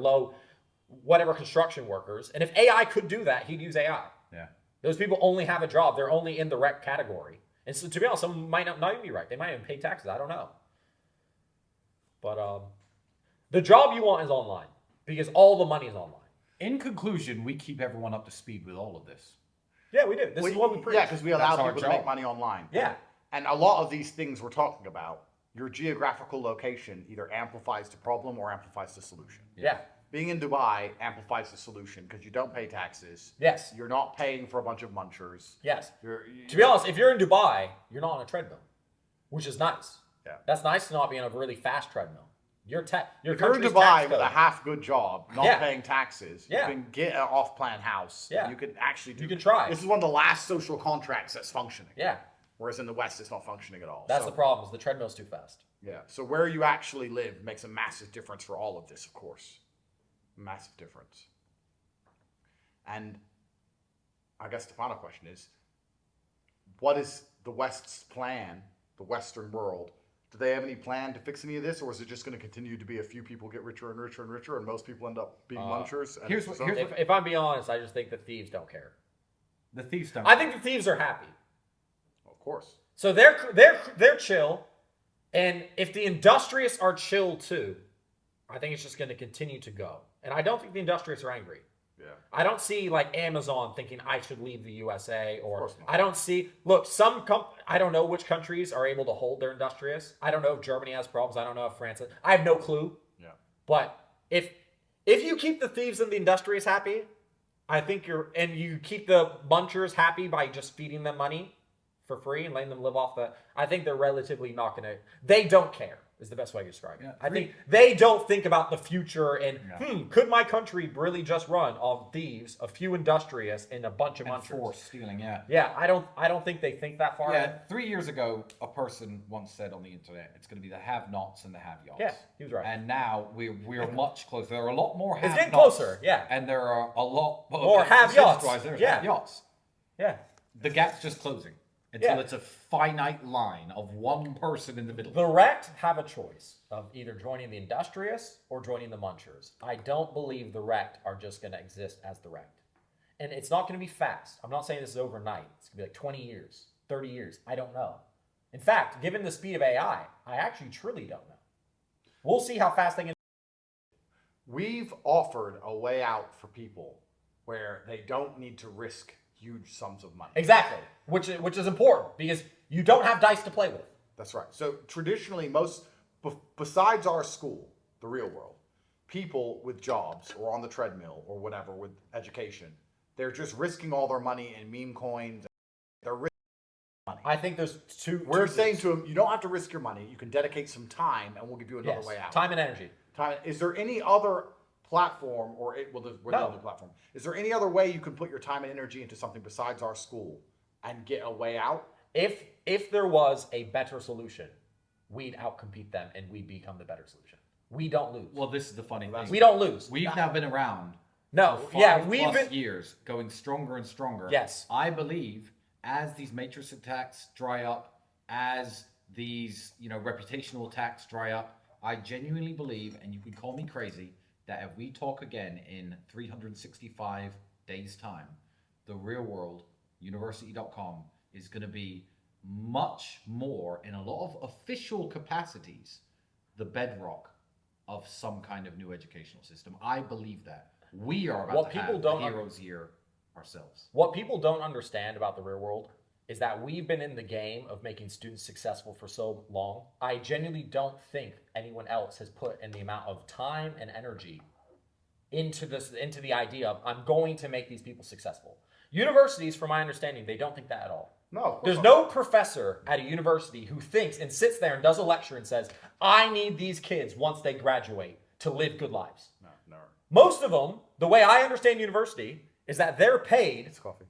construction workers. And if AI could do that, he'd use AI.
Yeah.
Those people only have a job. They're only in the rec category. And so, to be honest, some might not even be right. They might even pay taxes. I don't know. But the job you want is online because all the money is online.
In conclusion, we keep everyone up to speed with all of this.
Yeah, we do. This is what we preach.
Yeah, because we allow
That's our
people to make
job.
money online.
Yeah.
And a lot of these things we're talking about, your geographical location either amplifies the problem or amplifies the solution.
Yeah.
Being in Dubai amplifies the solution because you don't pay taxes.
Yes.
You're not paying for a bunch of munchers.
Yes. To be honest, if you're in Dubai, you're not on a treadmill, which is nice.
Yeah.
That's nice to not be on a really fast treadmill. Your
If you're in
country's
Dubai
tax
with a
code-
half good job, not
Yeah.
paying taxes,
Yeah.
you can get an off-plan house.
Yeah.
You can actually do.
You can try.
This is one of the last social contracts that's functioning.
Yeah.
Whereas in the West, it's not functioning at all.
That's
So-
the problem. Is the treadmill's too fast.
Yeah. So where you actually live makes a massive difference for all of this, of course. Massive difference. And I guess the final question is, what is the West's plan, the Western world? Do they have any plan to fix any of this, or is it just going to continue to be a few people get richer and richer and richer, and most people end up being munchers? And
here's
it's
what-
over?
If I'm being honest, I just think the thieves don't care.
The thieves don't.
I think the thieves are happy.
Of course.
So they're chill, and if the industrious are chill too, I think it's just going to continue to go. And I don't think the industrious are angry.
Yeah.
I don't see like Amazon thinking I should leave the USA, or
course not.
I don't see. Look, I don't know which countries are able to hold their industrious. I don't know if Germany has problems. I don't know if France has. I have no clue.
Yeah.
But if you keep the thieves and the industrious happy, I think you keep the munchers happy by just feeding them money for free and letting them live off I think they're relatively not going to. They don't care. Is the best way to describe it.
Yeah,
I think they don't think about the future and could my country really just run off thieves, a few industrious, and a bunch of munchers?
Forced stealing, yeah.
Yeah, I don't think they think that far.
Yeah, 3 years ago, a person once said on the internet, it's going to be the have-nots and the have-yots.
Yeah, he was right.
And now we're much closer. There are a lot more have-nots.
It's getting closer, yeah.
And there are a lot
more have-yots.
There's
Yeah.
have-yots.
Yeah.
The gap's just closing until
Yeah.
it's a finite line of one person in the middle.
The wrecked have a choice of either joining the industrious or joining the munchers. I don't believe the wrecked are just going to exist as the wrecked. And it's not going to be fast. I'm not saying this is overnight. It's going to be like 20 years, 30 years. I don't know. In fact, given the speed of AI, I actually truly don't know. We'll see how fast they can.
We've offered a way out for people where they don't need to risk huge sums of money.
Exactly. Which is important because you don't have dice to play with.
That's right. So traditionally, besides our school, the real world, people with jobs or on the treadmill or whatever with education, they're just risking all their money in meme coins. They're risking money.
I think there's two.
We're saying to them, you don't have to risk your money. You can dedicate some time, and we'll give you another
Yes,
way out.
time and energy.
Time. Is there any other platform, or we're the only platform? Is there any other way you can put your time and energy into something besides our school and get a way out?
If there was a better solution, we'd outcompete them and we'd become the better solution. We don't lose.
Well, this is the funny thing.
We don't lose.
We've now been around
No,
for
yeah,
5+
we've been.
years, going stronger and stronger.
Yes.
I believe as these matrix attacks dry up, as these reputational attacks dry up, I genuinely believe, and you can call me crazy, that if we talk again in 365 days' time, the real world, university.com, is going to be much more, in a lot of official capacities, the bedrock of some kind of new educational system. I believe that. We are about to have a hero's year ourselves.
What people don't understand about the real world is that we've been in the game of making students successful for so long. I genuinely don't think anyone else has put in the amount of time and energy into the idea of I'm going to make these people successful. Universities, from my understanding, they don't think that at all.
No.
There's no professor at a university who thinks and sits there and does a lecture and says, I need these kids once they graduate to live good lives.
No, never.
Most of them, the way I understand university, is that they're paid.
It's coffee.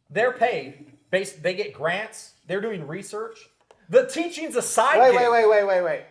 They're paid. They get grants. They're doing research. The teaching's a side gig.
Wait.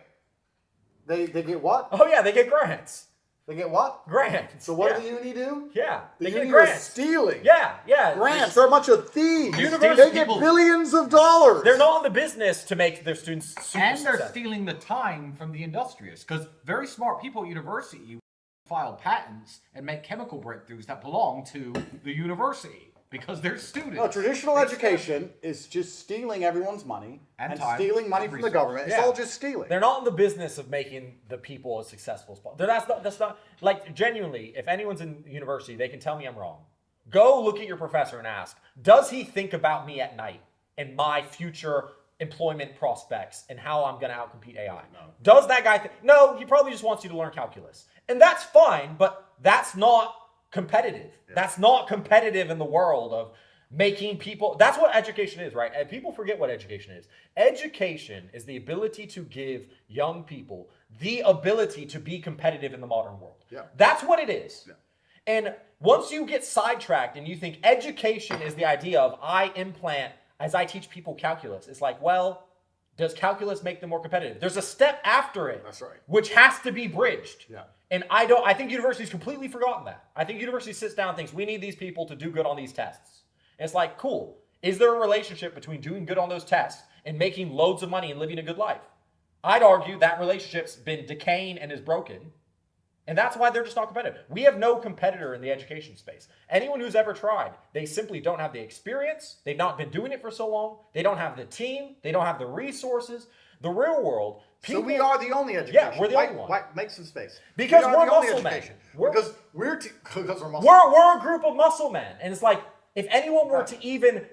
They get what?
Oh, yeah, they get grants.
They get what?
Grants.
So what
yeah.
do the uni do?
Yeah,
The
they get
uni
grants.
is stealing.
Yeah.
Grants. They're a bunch of thieves.
University
They get
people-
billions of dollars.
They're not in the business to make their students super
And they're
successful.
stealing the time from the industrious, because very smart people at university file patents and make chemical breakthroughs that belong to the university because they're students.
No, traditional education is just stealing everyone's money
And
and
time
stealing money
and
from the
research.
government. It's
Yeah.
all just stealing.
They're not in the business of making the people as successful as possible. That's not like genuinely, if anyone's in university, they can tell me I'm wrong. Go look at your professor and ask, does he think about me at night and my future employment prospects and how I'm going to outcompete AI? No. Does that guy no, he probably just wants you to learn calculus. And that's fine, but that's not competitive. Yeah. That's not competitive in the world of making people. That's what education is, right? And people forget what education is. Education is the ability to give young people the ability to be competitive in the modern world.
Yeah.
That's what it is.
Yeah.
And once you get sidetracked and you think education is the idea of I implant as I teach people calculus, it's like, well, does calculus make them more competitive? There's a step after it.
That's right.
Which has to be bridged.
Yeah.
And I think universities completely forgotten that. I think university sits down and thinks we need these people to do good on these tests. And it's like, cool. Is there a relationship between doing good on those tests and making loads of money and living a good life? I'd argue that relationship's been decaying and is broken. And that's why they're just not competitive. We have no competitor in the education space. Anyone who's ever tried, they simply don't have the experience. They've not been doing it for so long. They don't have the team. They don't have the resources. The real world,
So
people,
we are the only education.
Yeah, we're the only one.
Make some space.
Because
we are
we're
the only
muscle men.
education.
We're-
Because we're muscle.
we're a group of muscle men, and it's like if anyone were to even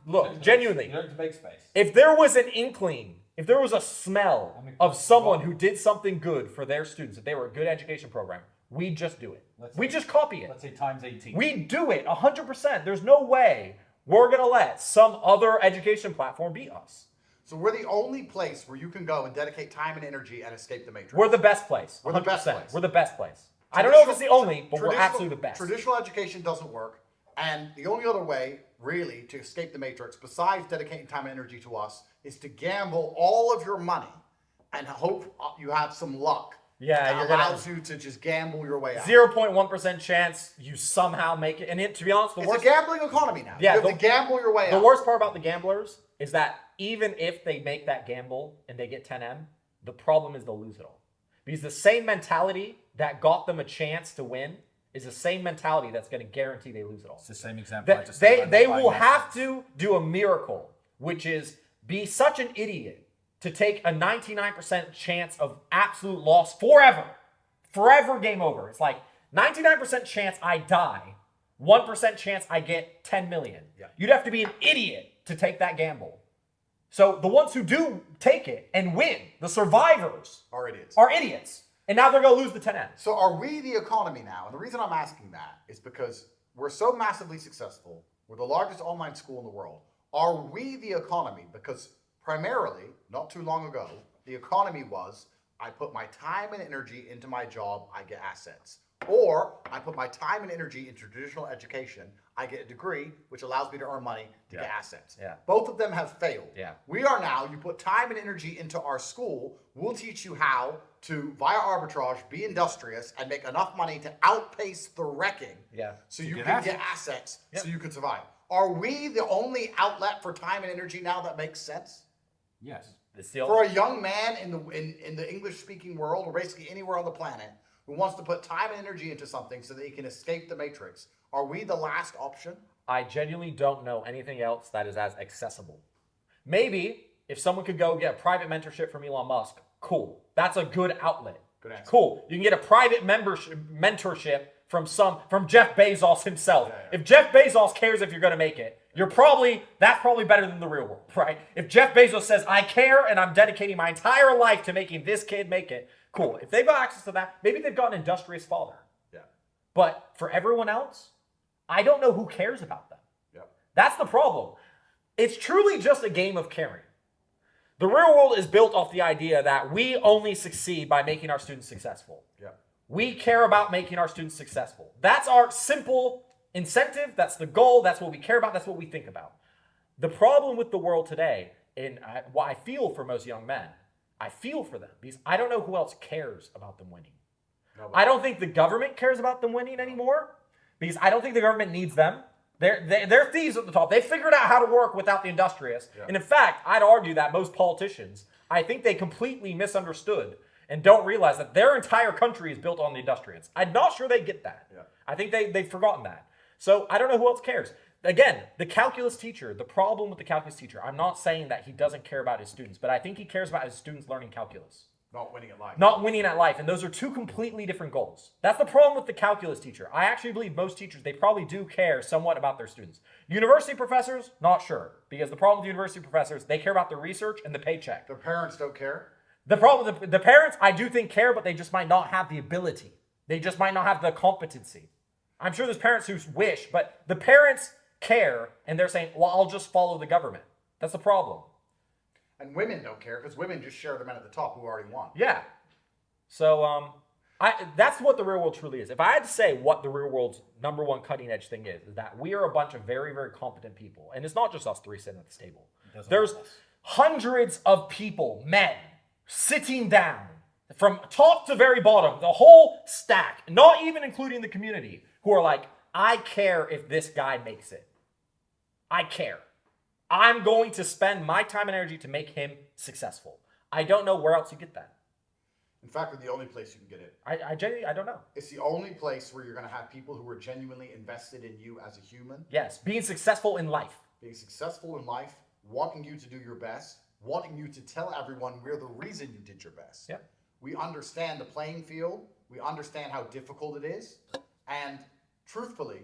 look genuinely,
You don't make space.
if there was an inkling, if there was a smell of someone who did something good for their students, if they were a good education program, we'd just do it. We just copy it.
Let's say times 18.
We do it 100%. There's no way we're gonna let some other education platform beat us.
So we're the only place where you can go and dedicate time and energy and escape the matrix.
We're the best place.
We're the best
100%.
place.
We're the best place. I don't know if it's the only, but we're
Traditional-
absolutely the best.
Traditional education doesn't work, and the only other way, really, to escape the matrix, besides dedicating time and energy to us, is to gamble all of your money and hope you have some luck.
Yeah,
that
you're gonna-
allows you to just gamble your way out.
0.1% chance you somehow make it. And to be honest, the
It's
worst.
a gambling economy now.
Yeah,
you have to gamble your way out.
The worst part about the gamblers is that even if they make that gamble and they get 10M, the problem is they'll lose it all. Because the same mentality that got them a chance to win is the same mentality that's going to guarantee they lose it all.
It's the same example I
That
just said.
they will have to do a miracle, which is be such an idiot to take a 99% chance of absolute loss forever game over. It's like 99% chance I die, 1% chance I get 10 million.
Yeah.
You'd have to be an idiot to take that gamble. So the ones who do take it and win, the survivors,
Are idiots.
are idiots. And now they're going to lose the 10M.
So are we the economy now? And the reason I'm asking that is because we're so massively successful. We're the largest online school in the world. Are we the economy? Because primarily, not too long ago, the economy was, I put my time and energy into my job, I get assets. Or I put my time and energy into traditional education, I get a degree, which allows me to earn money to get assets.
Yeah.
Both of them have failed.
Yeah.
We are now, you put time and energy into our school, we'll teach you how to, via arbitrage, be industrious and make enough money to outpace the wrecking.
Yeah.
So you
get
can get assets
Yep.
so you can survive. Are we the only outlet for time and energy now that makes sense?
Yes.
It's the
For a young man in the English speaking world, or basically anywhere on the planet, who wants to put time and energy into something so that he can escape the matrix, are we the last option?
I genuinely don't know anything else that is as accessible. Maybe if someone could go get a private mentorship from Elon Musk, cool. That's a good outlet.
Good answer.
Cool. You can get a private mentorship from Jeff Bezos himself.
Yeah.
If Jeff Bezos cares if you're going to make it, that's probably better than the real world, right? If Jeff Bezos says, I care and I'm dedicating my entire life to making this kid make it, cool. If they've got access to that, maybe they've got an industrious father.
Yeah.
But for everyone else, I don't know who cares about them.
Yeah.
That's the problem. It's truly just a game of caring. The real world is built off the idea that we only succeed by making our students successful.
Yeah.
We care about making our students successful. That's our simple incentive. That's the goal. That's what we care about. That's what we think about. The problem with the world today, and what I feel for most young men, I feel for them because I don't know who else cares about them winning.
Nobody.
I don't think the government cares about them winning anymore because I don't think the government needs them. They're thieves at the top. They figured out how to work without the industrious.
Yeah.
And in fact, I'd argue that most politicians, I think they completely misunderstood and don't realize that their entire country is built on the industrious. I'm not sure they get that.
Yeah.
I think they've forgotten that. So I don't know who else cares. Again, the calculus teacher, the problem with the calculus teacher, I'm not saying that he doesn't care about his students, but I think he cares about his students learning calculus.
Not winning at life.
Not winning at life. And those are two completely different goals. That's the problem with the calculus teacher. I actually believe most teachers, they probably do care somewhat about their students. University professors, not sure. Because the problem with university professors, they care about the research and the paycheck.
The parents don't care.
The problem, the parents, I do think care, but they just might not have the ability. They just might not have the competency. I'm sure there's parents who wish, but the parents care, and they're saying, well, I'll just follow the government. That's the problem.
And women don't care because women just share the men at the top who already won.
Yeah. So that's what the real world truly is. If I had to say what the real world's number one cutting edge thing is that we are a bunch of very, very competent people. And it's not just us three sitting at this table. There's hundreds of people, men, sitting down from top to very bottom, the whole stack, not even including the community, who are like, I care if this guy makes it. I care. I'm going to spend my time and energy to make him successful. I don't know where else you get that.
In fact, we're the only place you can get it.
I genuinely, I don't know.
It's the only place where you're going to have people who are genuinely invested in you as a human,
Yes, being successful in life.
being successful in life, wanting you to do your best, wanting you to tell everyone we're the reason you did your best.
Yep.
We understand the playing field. We understand how difficult it is. And truthfully,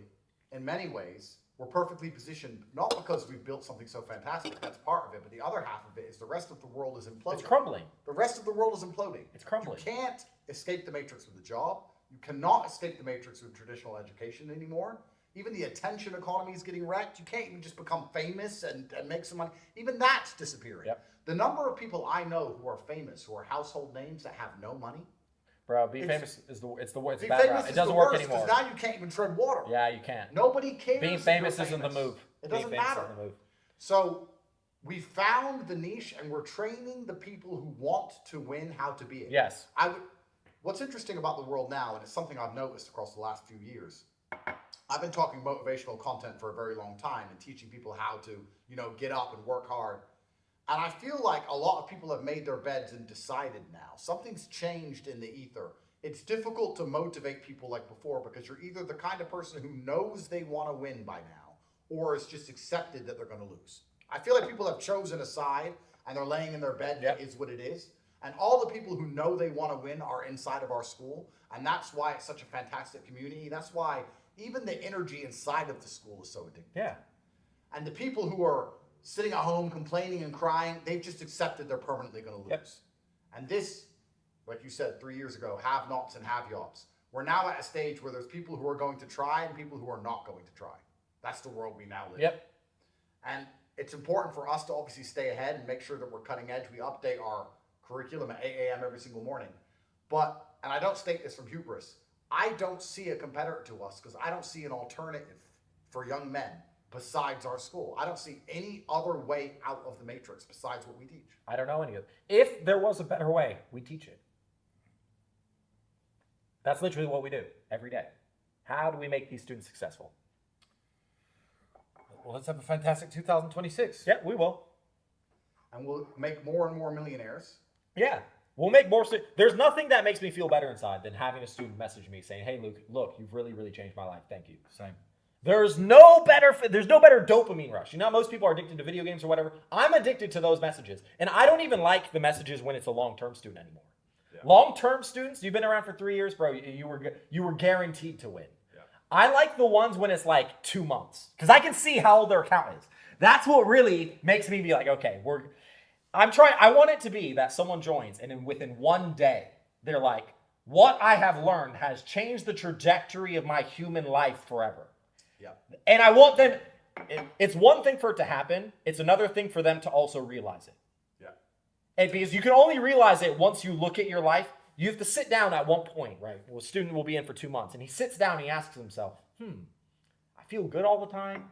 in many ways, we're perfectly positioned, not because we've built something so fantastic, that's part of it, but the other half of it is the rest of the world is imploding.
It's crumbling.
The rest of the world is imploding.
It's crumbling.
You can't escape the matrix with a job. You cannot escape the matrix with traditional education anymore. Even the attention economy is getting wrecked. You can't even just become famous and make some money. Even that's disappearing.
Yep.
The number of people I know who are famous, who are household names that have no money.
Bro, being famous is the bad route. It doesn't
the
work
worst,
anymore.
now you can't even tread water.
Yeah, you can't.
Nobody cares.
Being
if
famous
you're
isn't the move.
It
Being
doesn't
famous
matter.
isn't the move.
So we found the niche and we're training the people who want to win how to be it.
Yes.
What's interesting about the world now, and it's something I've noticed across the last few years, I've been talking motivational content for a very long time and teaching people how to, get up and work hard. And I feel like a lot of people have made their beds and decided now. Something's changed in the ether. It's difficult to motivate people like before because you're either the kind of person who knows they want to win by now, or it's just accepted that they're going to lose. I feel like people have chosen a side and they're laying in their bed.
Yep.
That is what it is. And all the people who know they want to win are inside of our school. And that's why it's such a fantastic community. That's why even the energy inside of the school is so addictive.
Yeah.
And the people who are sitting at home complaining and crying, they've just accepted they're permanently going to lose.
Yep.
And this, like you said 3 years ago, have-nots and have-yots. We're now at a stage where there's people who are going to try and people who are not going to try. That's the world we now live in.
Yep.
And it's important for us to obviously stay ahead and make sure that we're cutting edge. We update our curriculum at 8 a.m. every single morning. But, and I don't state this from hubris, I don't see a competitor to us because I don't see an alternative for young men besides our school. I don't see any other way out of the matrix besides what we teach.
I don't know any of it. If there was a better way, we teach it. That's literally what we do every day. How do we make these students successful?
Well, let's have a fantastic 2026.
Yeah, we will.
And we'll make more and more millionaires.
Yeah. We'll make more. There's nothing that makes me feel better inside than having a student message me saying, "Hey, Luke, look, you've really, really changed my life. Thank you."
Same.
There's no better dopamine rush. Most people are addicted to video games or whatever. I'm addicted to those messages. And I don't even like the messages when it's a long-term student anymore. Yeah. Long-term students, you've been around for 3 years, bro, you were guaranteed to win. Yeah. I like the ones when it's like 2 months because I can see how old their account is. That's what really makes me be like, okay, I want it to be that someone joins and then within 1 day, they're like, what I have learned has changed the trajectory of my human life forever.
Yeah.
And I want them, it's one thing for it to happen. It's another thing for them to also realize it.
Yeah.
And because you can only realize it once you look at your life. You have to sit down at one point, right? Well, a student will be in for 2 months and he sits down and he asks himself, I feel good all the time.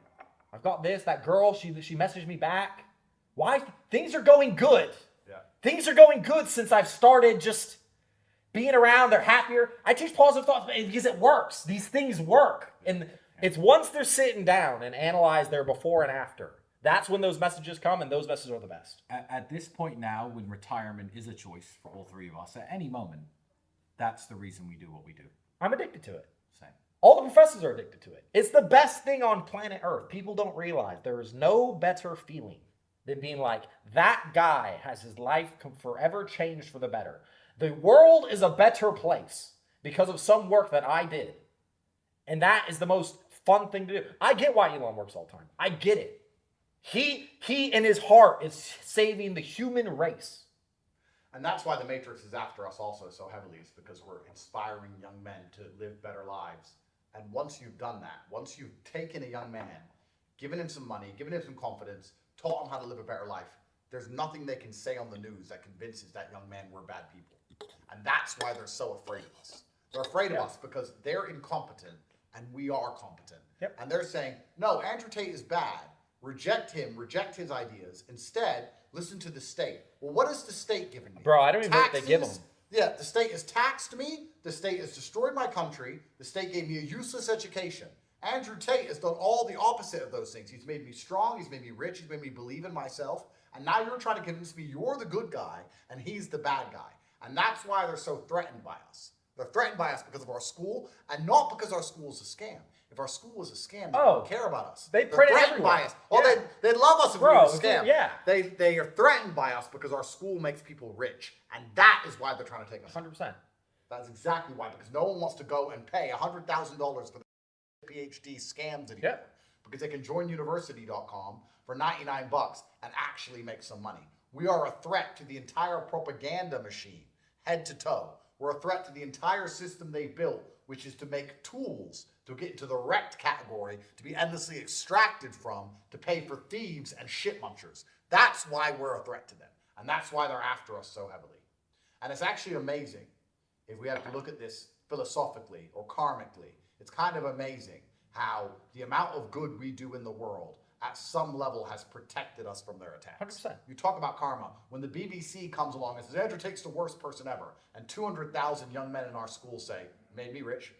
I've got this, that girl, she messaged me back. Why? Things are going good.
Yeah.
Things are going good since I've started just being around. They're happier. I teach positive thoughts because it works. These things work. And it's once they're sitting down and analyze their before and after, that's when those messages come, and those messages are the best.
At this point now, when retirement is a choice for all three of us, at any moment, that's the reason we do what we do.
I'm addicted to it.
Same.
All the professors are addicted to it. It's the best thing on planet Earth. People don't realize there is no better feeling than being like, that guy has his life forever changed for the better. The world is a better place because of some work that I did. And that is the most fun thing to do. I get why Elon works all the time. I get it. He in his heart is saving the human race.
And that's why the Matrix is after us also so heavily. It's because we're inspiring young men to live better lives. And once you've done that, once you've taken a young man, given him some money, given him some confidence, taught him how to live a better life, there's nothing they can say on the news that convinces that young man we're bad people. And that's why they're so afraid of us. They're afraid of us because they're incompetent and we are competent.
Yep.
And they're saying, no, Andrew Tate is bad. Reject him. Reject his ideas. Instead, listen to the state. Well, what is the state giving me?
Bro, I don't even know what they give them.
Yeah, the state has taxed me. The state has destroyed my country. The state gave me a useless education. Andrew Tate has done all the opposite of those things. He's made me strong. He's made me rich. He's made me believe in myself. And now you're trying to convince me you're the good guy and he's the bad guy. And that's why they're so threatened by us. They're threatened by us because of our school, and not because our school is a scam. If our school was a scam, they
Oh,
wouldn't care about us.
they
They're
print it
threatened by
everywhere.
us. Well,
Yeah.
they'd love us if we
Bro,
were a
if we-
scam.
yeah.
They are threatened by us because our school makes people rich, and that is why they're trying to take us.
100%.
That's exactly why, because no one wants to go and pay $100,000 for the PhD scams anymore.
Yeah.
Because they can join university.com for $99 and actually make some money. We are a threat to the entire propaganda machine, head to toe. We're a threat to the entire system they built, which is to make tools to get into the wrecked category, to be endlessly extracted from, to pay for thieves and shit munchers. That's why we're a threat to them. And that's why they're after us so heavily. And it's actually amazing, if we have to look at this philosophically or karmically, it's kind of amazing how the amount of good we do in the world at some level has protected us from their attacks.
100%.
You talk about karma. When the BBC comes along and says, Andrew Tate's the worst person ever, and 200,000 young men in our school say, made me rich.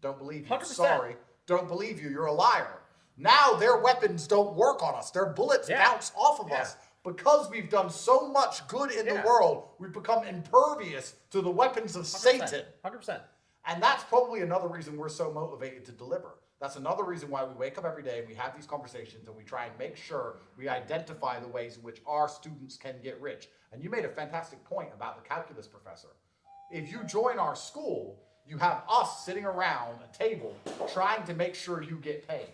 Don't believe you.
100%.
Sorry. Don't believe you. You're a liar. Now their weapons don't work on us. Their bullets
Yeah.
bounce off of
Yeah.
us. Because we've done so much good in the
Yeah.
world, we've become impervious to the weapons of
100%.
Satan.
100%.
And that's probably another reason we're so motivated to deliver. That's another reason why we wake up every day and we have these conversations and we try and make sure we identify the ways in which our students can get rich. And you made a fantastic point about the calculus professor. If you join our school, you have us sitting around a table trying to make sure you get paid.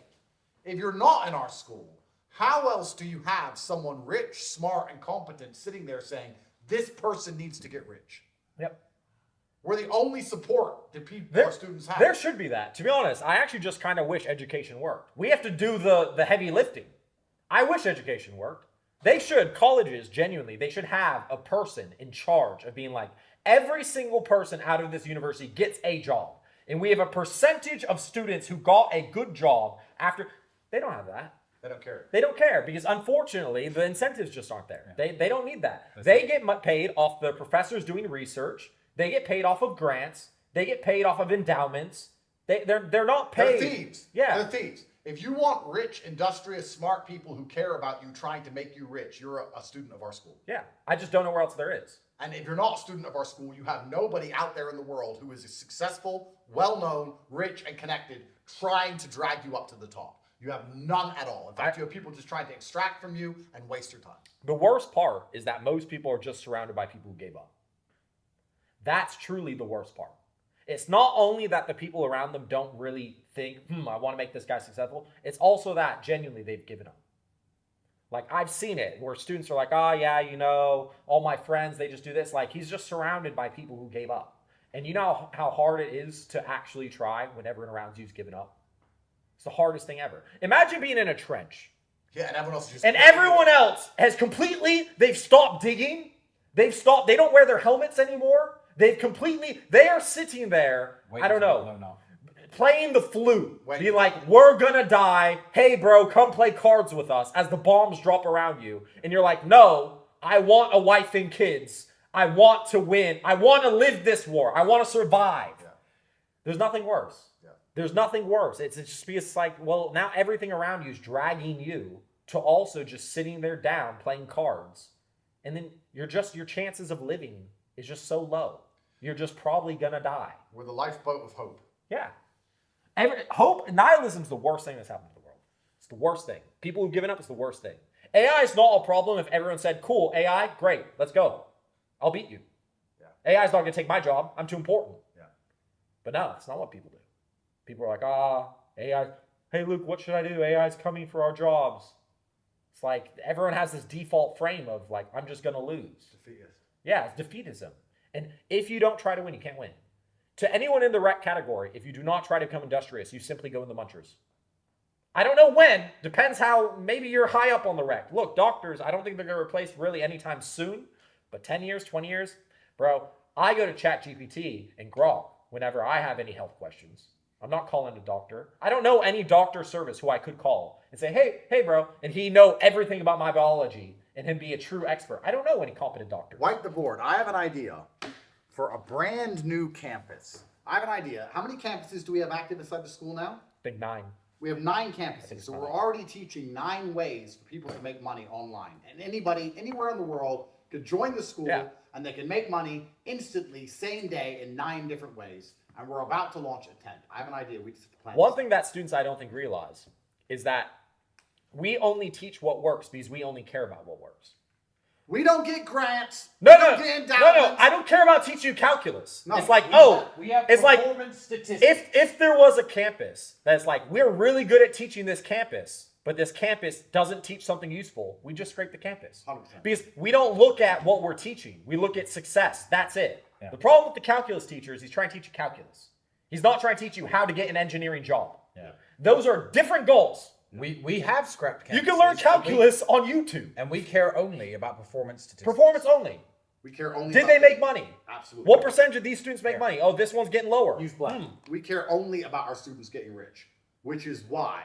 If you're not in our school, how else do you have someone rich, smart, and competent sitting there saying, this person needs to get rich?
Yep.
We're the only support that people, our students have.
There should be that. To be honest, I actually just kind of wish education worked. We have to do the heavy lifting. I wish education worked. They should, colleges, genuinely, they should have a person in charge of being like, every single person out of this university gets a job. And we have a percentage of students who got a good job after. They don't have that.
They don't care.
They don't care because unfortunately the incentives just aren't there. Yeah. They don't need that. They get paid off the professors doing research. They get paid off of grants. They get paid off of endowments. They're not paid.
They're thieves.
Yeah.
They're thieves. If you want rich, industrious, smart people who care about you trying to make you rich, you're a student of our school.
Yeah. I just don't know where else there is.
And if you're not a student of our school, you have nobody out there in the world who is successful, well-known, rich, and connected trying to drag you up to the top. You have none at all. In fact, you have people just trying to extract from you and waste your time.
The worst part is that most people are just surrounded by people who gave up. That's truly the worst part. It's not only that the people around them don't really think, I want to make this guy successful. It's also that genuinely they've given up. Like, I've seen it where students are like, oh, yeah, you know, all my friends, they just do this. Like, he's just surrounded by people who gave up. And you know how hard it is to actually try when everyone around you's given up? It's the hardest thing ever. Imagine being in a trench.
Yeah, and everyone else is just...
And everyone else has completely, they've stopped digging. They don't wear their helmets anymore. They are sitting there, I don't know, playing the flute. Be like, we're gonna die. Hey, bro, come play cards with us as the bombs drop around you. And you're like, no, I want a wife and kids. I want to win. I want to live this war. I want to survive. Yeah. There's nothing worse. Yeah. There's nothing worse. It's just because like, well, now everything around you is dragging you to also just sitting there down playing cards. And then your chances of living is just so low. You're just probably gonna die.
We're the lifeboat of hope.
Yeah. Nihilism is the worst thing that's happened to the world. It's the worst thing. People who've given up is the worst thing. AI is not a problem if everyone said, cool, AI, great, let's go. I'll beat you. Yeah. AI is not gonna take my job. I'm too important. Yeah. But no, that's not what people do. People are like, AI, hey Luke, what should I do? AI's coming for our jobs. It's like everyone has this default frame of like, I'm just gonna lose.
Defeatist.
Yeah, it's defeatism. And if you don't try to win, you can't win. To anyone in the wreck category, if you do not try to become industrious, you simply go in the munchers. I don't know when. Depends how, maybe you're high up on the wreck. Look, doctors, I don't think they're going to replace really anytime soon. But 10 years, 20 years, bro, I go to ChatGPT and Grok whenever I have any health questions. I'm not calling a doctor. I don't know any doctor service who I could call and say, hey, bro, and he know everything about my biology and him be a true expert. I don't know any competent doctor.
Wipe the board. I have an idea for a brand new campus. I have an idea. How many campuses do we have active inside the school now?
I think 9.
We have 9 campuses. So we're already teaching 9 ways for people to make money online. And anybody, anywhere in the world, could join the school, and they can make money instantly, same day, in 9 different ways. And we're about to launch a tent. I have an idea. We just plan.
One thing that students I don't think realize is that we only teach what works because we only care about what works.
We don't get grants.
No,
We
no,
don't get
no.
endowments.
I don't care about teaching you calculus.
No,
it's like,
We have
it's like
performance statistics.
if there was a campus that's like, we're really good at teaching this campus, but this campus doesn't teach something useful, we just scrape the campus.
100%.
Because we don't look at what we're teaching. We look at success. That's it.
Yeah.
The problem with the calculus teacher is he's trying to teach you calculus. He's not trying to teach you how to get an engineering job.
Yeah.
Those are different goals.
We have scrapped campuses.
You can learn calculus on YouTube.
And we care only about performance statistics.
Performance only.
We care only
Did
about
they make money?
Absolutely.
What percentage of these students make money? Oh, this one's getting lower.
Use black.
We care only about our students getting rich, which is why